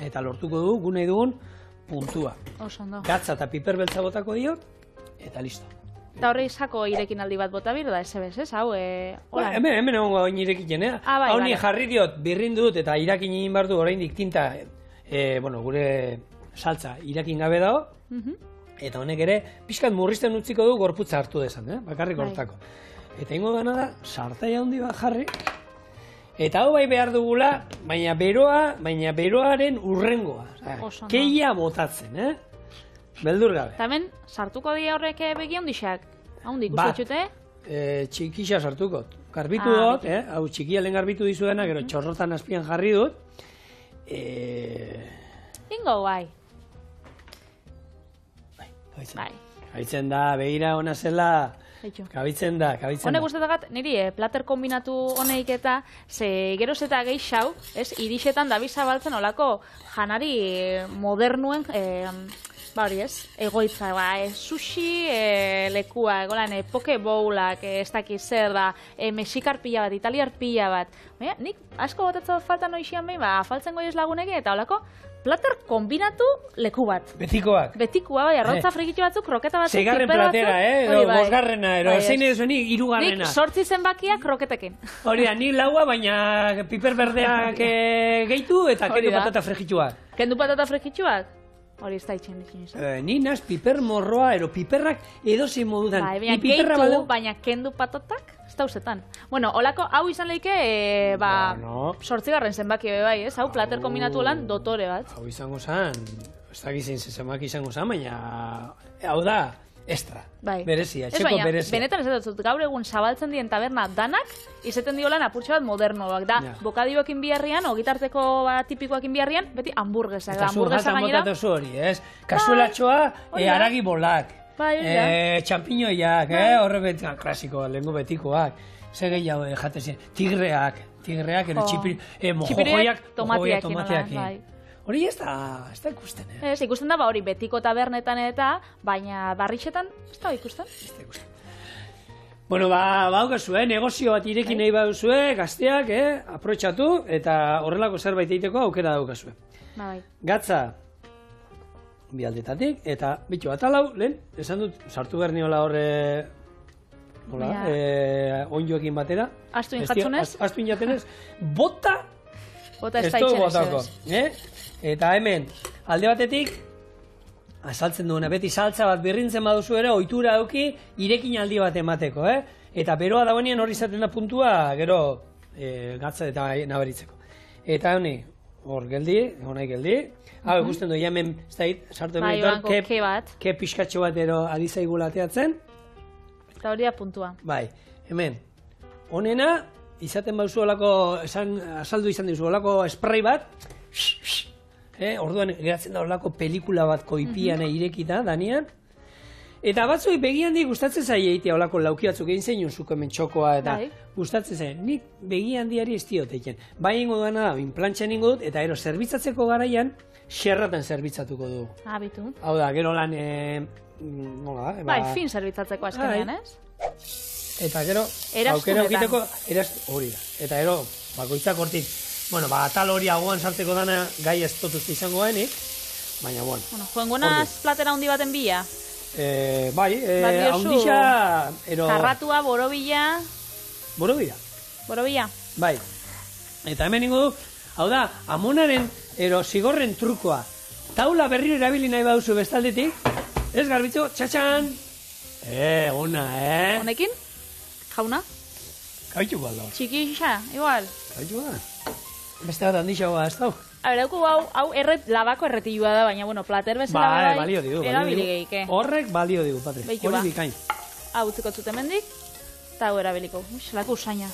Speaker 1: eta lortuko dugu, gu nahi dugun, puntua. Gatza eta piper beltza botako diot, eta listo.
Speaker 2: Eta horre izako irekin aldi bat bota bir da, ez, hau,
Speaker 1: hemen egon gauen irekin, hau ni jarri diot, birrin dut, eta irakin egin behar du, oraindik tinta, gure saltza irakin gabe dago, eta honek ere, pixkat murrizten utziko du gorputza hartu desan, bakarrik hortako. Eta ingo dana da, sartai handi bat jarri, eta hau bai behar dugula, baina beroaren urrengoa. Keia botatzen, beldur gabe.
Speaker 2: Eta hemen, sartuko dira horrek begi handixak? Haundi, ikusetxute?
Speaker 1: Txikisa sartuko. Garbitu dut, hau txikialen garbitu dizu dena, gero txorrotan azpian jarri dut.
Speaker 2: Ingo, bai.
Speaker 1: Gabitzen da, behira ona zela, gabitzen da.
Speaker 2: Honek guztetagat, niri plater kombinatu honeik eta, ze geroz eta geixau, irixetan dabi zabaltzen olako janari modernuen, egoitza, sushi lekua, egolan, poke bowlak, ez dakiz zer da, mexikar pila bat, italiar pila bat. Nik asko botatza falta noixian behin, afaltzen goiz laguneke, eta olako, plater kombinatu leku bat.
Speaker 1: Betikoak.
Speaker 2: Betikoa, bai, arrautza frikitxo batzuk, kroketa batzuk,
Speaker 1: piper batzuk. Seigarren platera, bosgarrena, zein edo nik irugarrena.
Speaker 2: Nik 8 zenbakiak kroketekin.
Speaker 1: Hori da, nik laua, baina piper berdeak gehitu eta kendu patata frikitxoak.
Speaker 2: Kendu patata frikitxoak? Hori ez da itxen izan.
Speaker 1: Ni naz piper morroa, piperrak edozein modudan.
Speaker 2: Baina kendu patatak? Ez da usetan. Bueno, holako, hau izan leike, 8. zenbaki bai, ez? Hau plater kombinatu lan dotore bat.
Speaker 1: Hau izango zan, ez da gizien zenbaki izango zan, baina hau da, extra. Berezia, txeko berezia.
Speaker 2: Benetan ez dut, gaur egun zabaltzen dien taberna danak, izeten diolan apurtxe bat modernoak. Da, bokadioekin biharrian, ogitarteko tipikoakin biharrian, beti hamburguesa.
Speaker 1: Eta zur gatan botatu hori, ez? Kasuelatxoa, haragi bolak. Txampiñoiak, horre betik, klasiko, lehenko betikoak, ze gehiago jatezien, tigreak, ero mojojoiak, tomateakin. Hori ez da ikusten,
Speaker 2: Ez, ikusten da, hori betiko tabernetan eta, baina barritxetan, ez da ikusten?
Speaker 1: Ez da ikusten. Bueno, haukazu, negozio bat irekin nahi baduzue, gazteak, aprotxatu, eta horrelako zerbait egiteko aukera daukazue. Gatza, bi aldetatik, eta bitxo bat alau, lehen, esan dut, sartu behar niola horre, onjoekin batera.
Speaker 2: Astuin jatzunez?
Speaker 1: Astuin jatzunez, bota
Speaker 2: ez da itxen
Speaker 1: ez. Eta hemen, alde batetik, azaltzen duena, beti saltza bat birrintzen baduzu ere, ohitura dauki, irekin aldi bat emateko, Eta beroa dagoenean hori izaten da puntua, gero, gatza eta nabaritzeko. Eta honi, hor geldi, honai geldi. Hau, ikusten du, hemen, ez da hit, sartu emenitor, ke pixkatxo bat ero adizaigula ateatzen.
Speaker 2: Eta hori da puntua.
Speaker 1: Bai, hemen, honena, izaten bauzu olako, azaldu izan dizu, olako spray bat, orduan geratzen da olako pelikula bat koipian irekita, Danian, Eta batzuei begi handi gustatzen zaie egitea olako lauki batzuk egin zein zuko hemen txokoa eta gustatzen zaie. Nik begi handiari ez diot egiten. Bai ingo duena da, plantxan ingo dut, eta ero zerbitzatzeko garaian, xerraten zerbitzatuko du.
Speaker 2: Bitu.
Speaker 1: Hau da, gero lan...
Speaker 2: Bai, fin zerbitzatzeko azkenean, ez?
Speaker 1: Eta gero, aukera egiteko, hori da. Eta gero, bakoitzak hortik, bueno, atal hori agoan sartzeko dana gai ez totuzte izango denik, baina, bueno.
Speaker 2: Joengonaz platera handi baten bila?
Speaker 1: Bai, haundixa...
Speaker 2: Karratua, borobila...
Speaker 1: Borobila? Bai. Eta hemen ingo du, hau da, amonaren, zigorren trukoa. Taula berriro erabili nahi baduzu bestaldetik, ez garbitzu, txatxan! Ona,
Speaker 2: Honekin? Jauna?
Speaker 1: Kaituko aldo.
Speaker 2: Txiki isa, igual?
Speaker 1: Kaituko da. Beste bat handixagoa, ez dau?
Speaker 2: Hau labako erretilua da, baina, bueno, plater bezala
Speaker 1: balio digu. Horrek balio digu, Patri. Hori bikain.
Speaker 2: Hau utziko zute mendik, eta hau erabiliko. Lako usaina.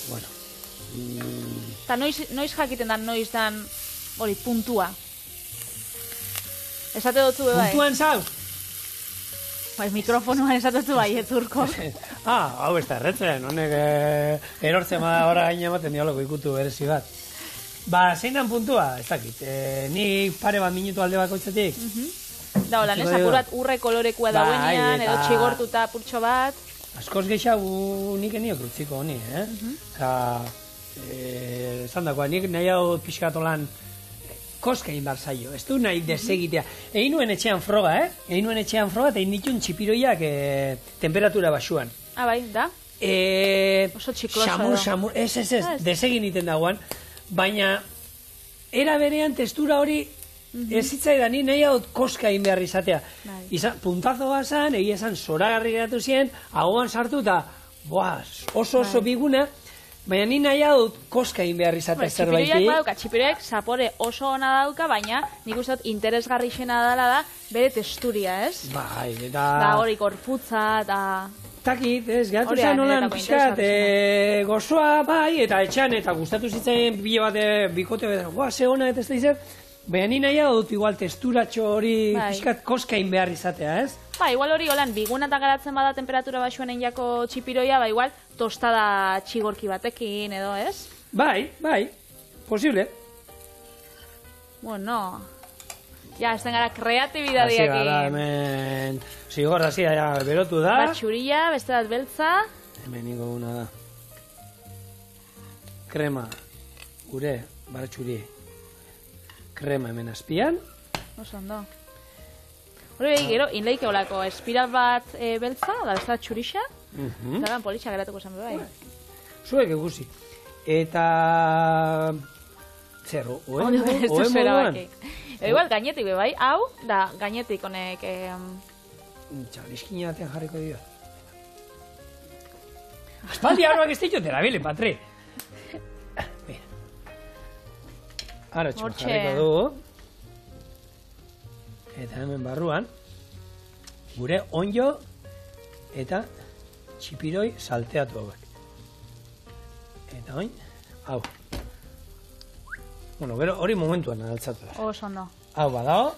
Speaker 1: Bueno.
Speaker 2: Eta noiz jakiten dan, noiz dan, hori, puntua. Esate dutzu bai.
Speaker 1: Puntuan zau?
Speaker 2: Bai, mikrofonuan esate dutzu bai, Urko.
Speaker 1: Hau ez da erretzen, honek erortzen ora gaina ematen dialoko ikutu berezi bat. Zein dan puntua, ez dakit, ni pare bat minutu alde bakoitzetik.
Speaker 2: Da, hola, nesakurat urre kolorekua dauenean, edo txigortuta purtxo bat.
Speaker 1: Askoz gehiago nik eniok utziko honi, esan dagoa, nik nahi hau pixkatolan koska egin behar zaio, ez du nahi desegitea. Egin nuen etxean froga, Egin nuen etxean froga, eta egin ditun txipiroiak temperatura basuan.
Speaker 2: Bai, da? Oso txikloso
Speaker 1: Xamur, ez, desegin iten dagoan. Baina, era berean testura hori ez zitzaidan, nahi hau koska egin behar izatea. Puntazo bat zan, egia esan zoragarri geratu ziren, ahoan sartu eta oso biguna, baina ni nahi hau koska egin behar izatea zerbait.
Speaker 2: Txipiroiak zapore oso ona dauka, baina nik uste dut interesgarri xena dela da bere testuria, ez?
Speaker 1: Bai,
Speaker 2: eta... Da hori gorputza, eta...
Speaker 1: Takit, ez, gehatu zen holan pixkat, gozoa, bai, eta etxan, eta gustatu zitzen bile bat bikote, ze hona, eta ez da izan, baina ni nahi hau dut igual testuratxo hori pixkat koskain behar izatea, ez?
Speaker 2: Ba, igual hori holan, bigunatan garatzen bada temperatura basuan jako txipiroia, ba, igual tostada txigorki batekin, edo, ez?
Speaker 1: Bai, posible.
Speaker 2: Bueno, ja, ez den gara kreatibidadiakin.
Speaker 1: Hasi gara, hemen... Zigor, hasi da, berotu da.
Speaker 2: Bat txuria, beste bat beltza.
Speaker 1: Hemen ingo una da. Krema, gure, bat txuri. Krema hemen azpian.
Speaker 2: Oso ondo. Hore behi, gero, inleike olako espiral bat beltza, da beste bat txurixa. Eta dan politxa geratuko zen bai.
Speaker 1: Zuek egusi. Eta... Zer, oen moduan?
Speaker 2: Igual, gainetik bai, hau, da gainetik honek...
Speaker 1: Txaliskina batean jarriko dira. Aspaldi hauak ez ditut erabile, Patri. Ara txuma jarriko dugu. Eta hemen barruan, gure onjo eta txipiroi salteatu hauek. Eta oin, hau. Bueno, gero hori momentuan altzatu da.
Speaker 2: Oso ondo.
Speaker 1: Hau badao.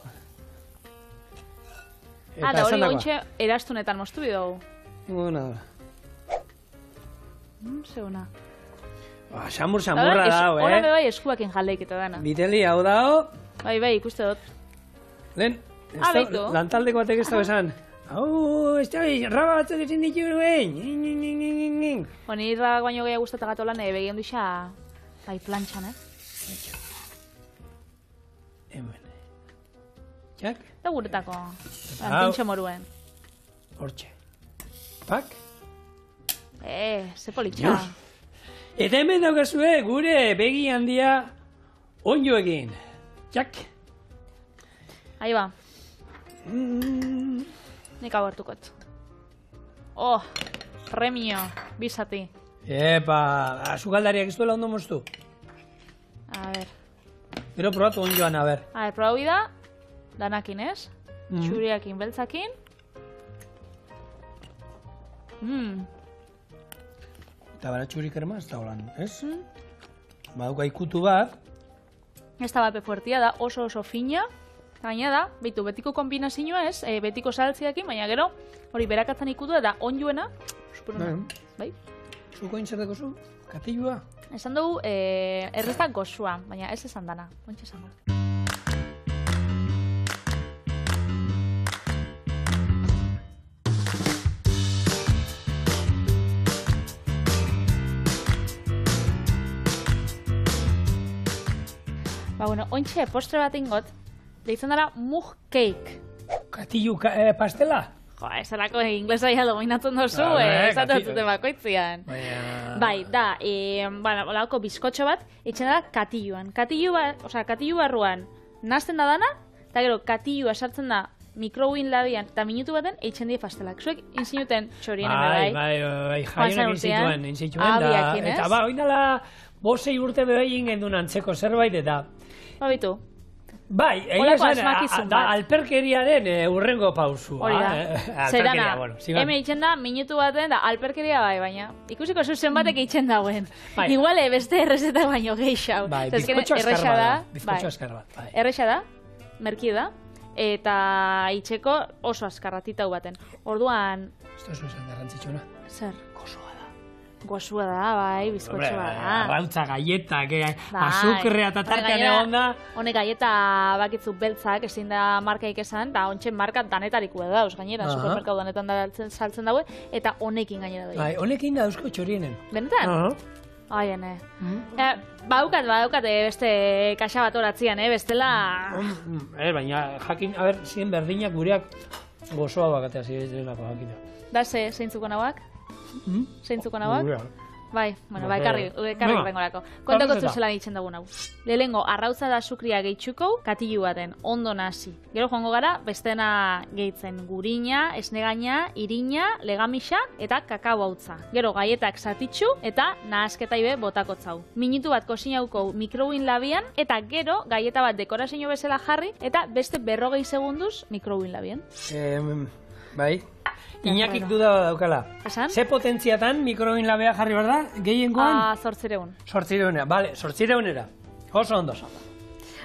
Speaker 2: Da hori gontxe erastunetan moztu bidogu.
Speaker 1: Ningu duna da.
Speaker 2: Zeuna.
Speaker 1: Samurra dao,
Speaker 2: Hora bai eskuakin jaldeiketa dana.
Speaker 1: Biteli hau dao.
Speaker 2: Bai, ikuste dut.
Speaker 1: Lehen, lantaldeko batek ez da besan. Hau, ez da, raba batzuk ezin ditu duen.
Speaker 2: Honi irrabak baino gehiago gustatagato lan, begien duxa, bai, plantxan,
Speaker 1: Hemen. Txak?
Speaker 2: Eta guretako, pintxo moruen.
Speaker 1: Hortxe. Pak?
Speaker 2: Ze politxa.
Speaker 1: Eta hemen daukazue gure begi handia onjoekin. Txak?
Speaker 2: Ahi ba. Nik hau hartukot. Premio, bizati.
Speaker 1: Azukaldariak ez duela ondo moztu.
Speaker 2: A ver.
Speaker 1: Gero probatu onjoan, a ver.
Speaker 2: A ver, probabi da. Danakin, ez? Txuriakin, beltzakin.
Speaker 1: Eta bara txurik erma ez da holan, ez? Baduka ikutu bat.
Speaker 2: Ez da bape fuertia da, oso fina. gaina da, betiko kombinazioa ez, betiko saltziakin, baina gero, hori berakatzen ikutu eta onjuena, bai?
Speaker 1: Zuko intzerteko zu? Katilua?
Speaker 2: Esan dugu, errezak gozua, baina ez esan dana, ontsa esan dana. Bueno, ontxe postre bat ingot, deitzen dara mug cake.
Speaker 1: Katilu pastela?
Speaker 2: Jo, esanako inglesa ya dominatzen dozu, esatzen bakoitzian. Bai, da, olako bizkotxo bat, itxen da katiluan. Katilu barruan nazten da dana, eta gero katilua sartzen da mikrowin labian, eta minutu baten eitzen die pastelak. Zuek inzinuten txorienen bai?
Speaker 1: Bai, jaionak inzituen, eta ba, oindala 5 urte behaien gendun antzeko zerbait, eta...
Speaker 2: Babitu.
Speaker 1: Bai, alperkeriaren urrengo pausu.
Speaker 2: Hori da. Zerana, hemen eitzen da, minutu baten, da alperkeria bai, baina ikusiko zuzen batek eitzen dauen. Igual beste errezetak baino geixau.
Speaker 1: Bai, bizkotxo askar bat.
Speaker 2: Errexa da, merki da, eta itxeko oso askarratitau baten. Orduan...
Speaker 1: Esto oso esan garrantzitsuna.
Speaker 2: Zer?
Speaker 1: Gozoa
Speaker 2: da, bai, bizkotxoa da.
Speaker 1: Arrautza galletak, azukrea eta tartean egon da.
Speaker 2: Honek galleta bakitzu beltzak, ezin da markaik esan, eta ontsen marka danetariko da dauz, gainera, supermerkau danetan da saltzen daue, eta honekin gainera doi.
Speaker 1: Bai, honekin da dauzko txorienen.
Speaker 2: Benetan? Aiene. Baukat beste kaxa bat horatzian, bestela...
Speaker 1: Baina, jakin, ziren berdinak gureak gozoa bakatea zirenako jakina.
Speaker 2: Da, zeintzuko nagoak? Zeintzuk nagoak? Bai, karri rengorako. Kontako zuzela ditzen dugun hau. Lehengo, arrautza da sukria gehitxuko, katilu baten, ondo nasi. Gero joango gara, bestena gehitzen gurina, esnegaina, irina, legamisa eta kakao hautza. Gero gaietak zatitxu eta nahasketaibe botakotzau. Minutu bat kosinauko mikrowin labian, eta gero gaieta bat dekorazio bezala jarri, eta beste 40 segunduz mikrowin labian.
Speaker 1: Bai. Iñakik duda daukala.
Speaker 2: Esan?
Speaker 1: Ze potentziatan mikrowin labea jarri behar da? Gehiengoan?
Speaker 2: 800.
Speaker 1: 800, bale, 800era. Oso ondo.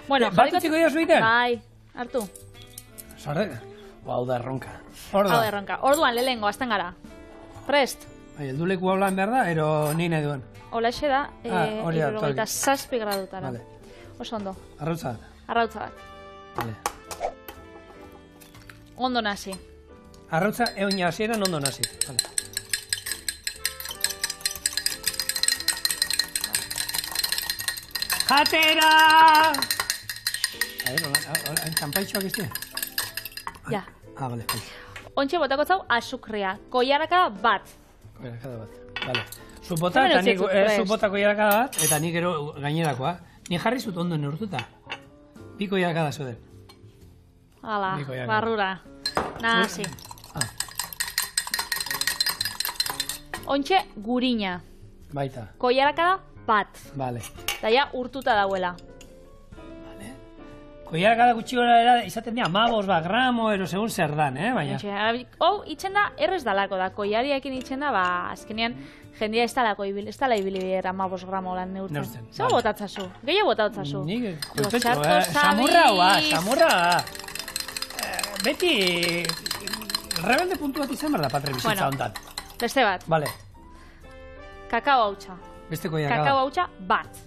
Speaker 2: Bueno,
Speaker 1: batutiko dira zuiten?
Speaker 2: Bai, hartu.
Speaker 1: Zorre? Hau da erronka.
Speaker 2: Hau da erronka. Orduan, lehengo, azten gara. Prest?
Speaker 1: Bai, elduleku haulan behar da, ero nahi nahi duen.
Speaker 2: Hola ese da, 76 gradutara. Oso ondo.
Speaker 1: Arrautza bat?
Speaker 2: Arrautza bat.
Speaker 1: Vale.
Speaker 2: Ondo nasi.
Speaker 1: Arrautza eoina hasieran ondo nasi. Vale. Jatera! A ver, kanpaitxoak izte?
Speaker 2: Ja.
Speaker 1: Vale.
Speaker 2: Ontxe botako zau azukria. Koiaraka bat.
Speaker 1: Koiaraka bat. Vale. Zupota eta nik zupota koiaraka bat, eta nik ero gainerakoa. Ni jarri zut ondo neurtuta. Bi koiaraka da zuden.
Speaker 2: Hala, barrura. Nasi. Ontxe gurina.
Speaker 1: Baita.
Speaker 2: Koiarakada bat.
Speaker 1: Vale.
Speaker 2: Eta ja urtuta dauela.
Speaker 1: Vale. Koiarakada gutxi gora izaten dira 15 gramo, ero segun zer dan, baina.
Speaker 2: Hau, itxen da, errez dalako da. Koiariakin itxen da, azkenean jendia ez talako ibili, ez tala ibili bera 15 gramo lan neurtzen. Zer botatzazu? Gehiago botatzazu?
Speaker 1: Nik, samurra. Beti, rebelde puntu bat izan behar da, Patri, bizitza hontan.
Speaker 2: Beste bat.
Speaker 1: Vale.
Speaker 2: Kakao hautsa.
Speaker 1: Beste koiaraka.
Speaker 2: Kakao hautsa bat.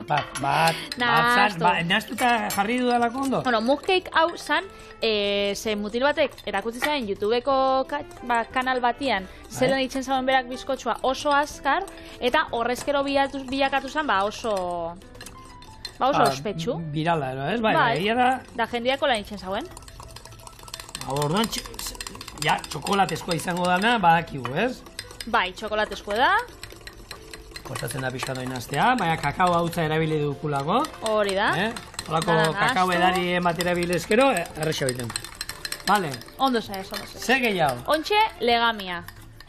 Speaker 1: Bat. Nahaztuta jarri dudalako ondo?
Speaker 2: Bueno, mug cake hau zan, ze mutil batek erakutsi zaren YouTubeko kanal batian, zelan itzen zauen berak bizkotxua oso azkar, eta horrezkero bilakatu zan, oso ospetsu.
Speaker 1: Birala, ez? Bai,
Speaker 2: da jendeako lan itzen zauen.
Speaker 1: Orduan, txokolatezkoa izango dana, badakigu, ez?
Speaker 2: Bai, txokolatezkoa da.
Speaker 1: Kostatzen da pixkatu inaztea, baina kakao hautza erabili dukulako.
Speaker 2: Hori da.
Speaker 1: Horako kakao edari bat erabilezkero, errexo biten. Vale.
Speaker 2: Ondo zaiz.
Speaker 1: Ze gehiago?
Speaker 2: Ontxe, legamia.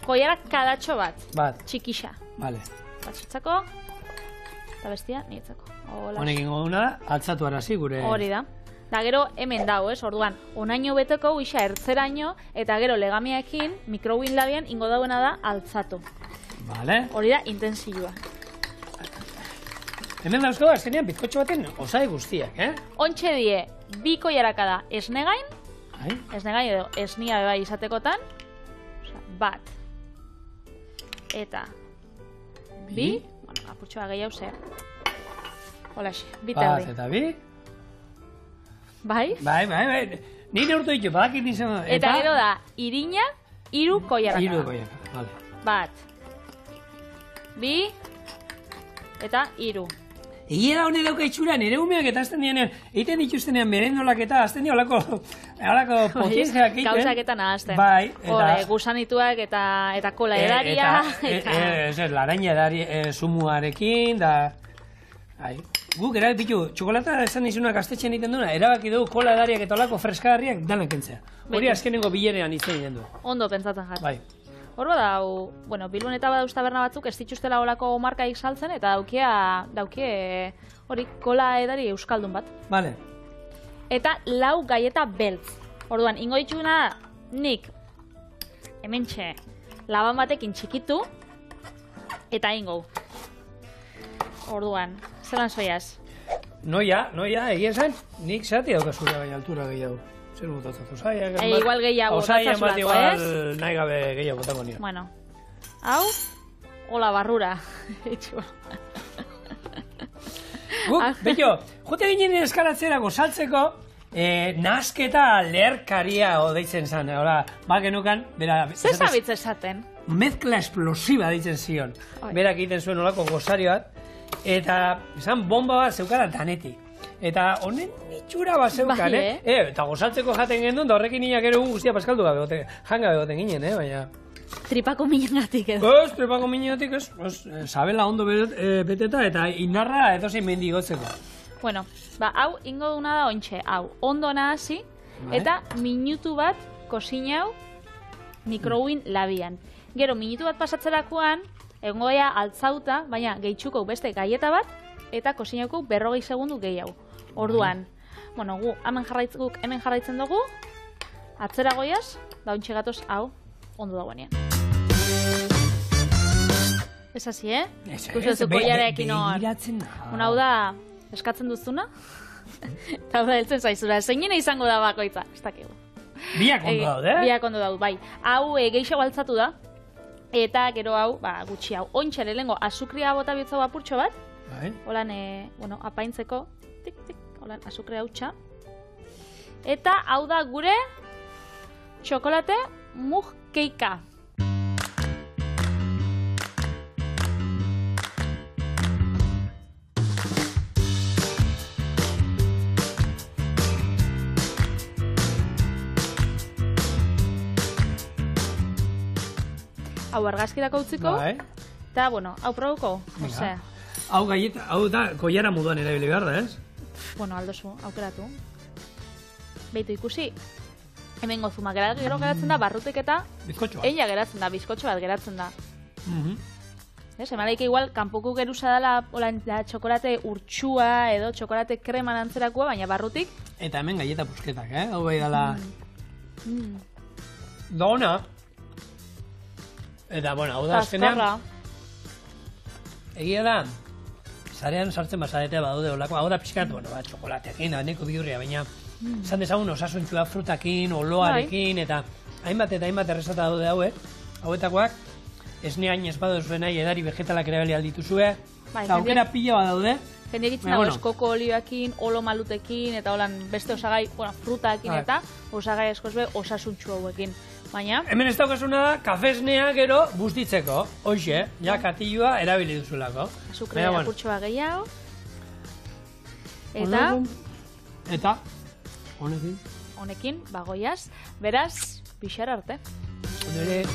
Speaker 2: Koiarak kadatxo bat.
Speaker 1: Bat.
Speaker 2: Txikixa.
Speaker 1: Vale.
Speaker 2: Batzutzako, eta bestia, nietzako.
Speaker 1: Honek ingo duna da, altzatu arazi gure...
Speaker 2: Hori da. Da gero hemen dago, orduan, onaino beteko, isa ertzeraino, eta gero legamiaekin, mikrowin labian, ingo dauena da altzatu.
Speaker 1: Vale.
Speaker 2: Hori da, intensioa.
Speaker 1: Hemen dauzko azkenean bizkotxo baten osai guztiak,
Speaker 2: Ontxe die, 2 koilarakada esnegain, esnegain edo esnia bai izatekotan, bat, eta 2, bueno, apurtxoa gehiago ze, holaxe, 2 terdi.
Speaker 1: Bat eta 2.
Speaker 2: Bai?
Speaker 1: Bai. Ni neurtu ditu, badakit nizan.
Speaker 2: Eta gero da, irina, 3 koilarakada.
Speaker 1: 3 koilarakada, vale.
Speaker 2: Bat, 2, eta 3.
Speaker 1: Egia da honek dauka itxura, nire umeak eta azten dianean, egiten dituztenean merendolak eta azten dio olako potentziak egiten.
Speaker 2: Gauzaketan ahazten.
Speaker 1: Bai.
Speaker 2: Gusanituak eta kola edaria.
Speaker 1: Laraina edari sumuarekin, da... Guk erabak ditu, txokolata esan izunak gaztetxean egiten duena, erabaki dugu kola edariak eta olako freskagarriak danak kentzea. Hori azkenengo bilerean izan egiten du.
Speaker 2: Ondo pentsatzen jarri.
Speaker 1: Bai.
Speaker 2: Hor badau, bueno, Bilbon eta badauz taberna batzuk ez dituztela olako markaik saltzen eta daukie hori kola edari euskaldun bat.
Speaker 1: Vale.
Speaker 2: Eta 4 galleta beltz. Orduan, ingo dituguna nik hementxe laban batekin txikitu eta ingo. Orduan, zelan soiaz?
Speaker 1: Noia, egia esan, nik zati daukazura gai altura gehiago. Zer botatzatu,
Speaker 2: igual gehiago botatzatu
Speaker 1: bat igual nahi gabe gehiago botango nio.
Speaker 2: Bueno, hau, hola barrura.
Speaker 1: Guk, betxo, jute ginen eskalatzerako saltzeko, nasketa leherkaria odeitzen zan, ba genukan, bera...
Speaker 2: Zer zabitz esaten?
Speaker 1: Mezcla explosiva deitzen zion. Berak egiten zuen olako gozario bat, eta esan bomba bat zeukara danetik. Eta honen itxura bat zeukan, eta gozaltzeko jaten gendun, da horrekin niak ere guztia paskaldu gabe, jangabe goten ginen, baina...
Speaker 2: Tripako minengatik edo.
Speaker 1: Ez, tripako minengatik ez, sabela ondo beteta eta indarra edozein mendi gotzeko.
Speaker 2: Bueno, hau ingo duna da ontxe, hau, ondo nahasi, eta minutu bat kosinau mikrouin labian. Gero, minutu bat pasatzerakoan, egongoia altzauta, baina gehitxuko beste gaieta bat, eta kosinauko 40 segundu gehiago. Orduan, bueno, gu hemen jarraitzen dugu, atzera goiaz, da ontxe gatoz, hau, ondo dagoenean. Ez hasi, Ikusezu koiarekin hor. Hau da, eskatzen duzuna, eta hau da heltzen zaizura, zeinen izango da bakoitza, ez dakigu.
Speaker 1: Biak ondo daude,
Speaker 2: Biak ondo daude, bai. Hau gehiago altzatu da, eta gero hau, gutxi hau. Ontxe lehengo azukria bota bihotzau apurtxo bat, holan, apaintzeko, tik, holan, azukria hautsa. Eta hau da gure txokolate mug keika. Hau argazkirako utziko, eta, bueno, hau probuko, osea.
Speaker 1: Hau galleta, hau da, koiara moduan erabili behar da, ez?
Speaker 2: Bueno, aldozu, aukeratu. Beitu ikusi, hemen gozuma gero geratzen da, barrutek eta...
Speaker 1: Bizkotxoa.
Speaker 2: Eia geratzen da, bizkotxo bat geratzen da. Emalaik igual, kanpoko geruza dela, txokolate urtsua edo txokolate kreman antzerakoa, baina barrutik...
Speaker 1: Eta hemen galleta pusketak, hau bai dala... Dona... Eta, bueno, hau da azkenean... Egia da, zarean sartzen bazaretea badaude olako, hau da pixkat, bueno, txokolatekin, neko bihurria, baina esan dezagun osasuntxua frutakin, oloarekin, eta hainbat errezata daude hauetakoak, esneain ez baduzue nahi edari vegetalak erabili aldituzue, eta aukera pila bat daude.
Speaker 2: Jendeak itzen dago eskoko olioakin, olo malutekin, eta holan beste osagai, frutakin eta osagai askoz be osasuntxu hauekin. Baina...
Speaker 1: Hemen ez daukasuna da, kafesnea gero bustitzeko. Hoxe, ja katilua erabili duzulako.
Speaker 2: Azukrea apurtxoa gehiago. Eta...
Speaker 1: Eta... Honekin.
Speaker 2: Honekin, bagoiaz. Beraz, pixar arte.
Speaker 1: Onere...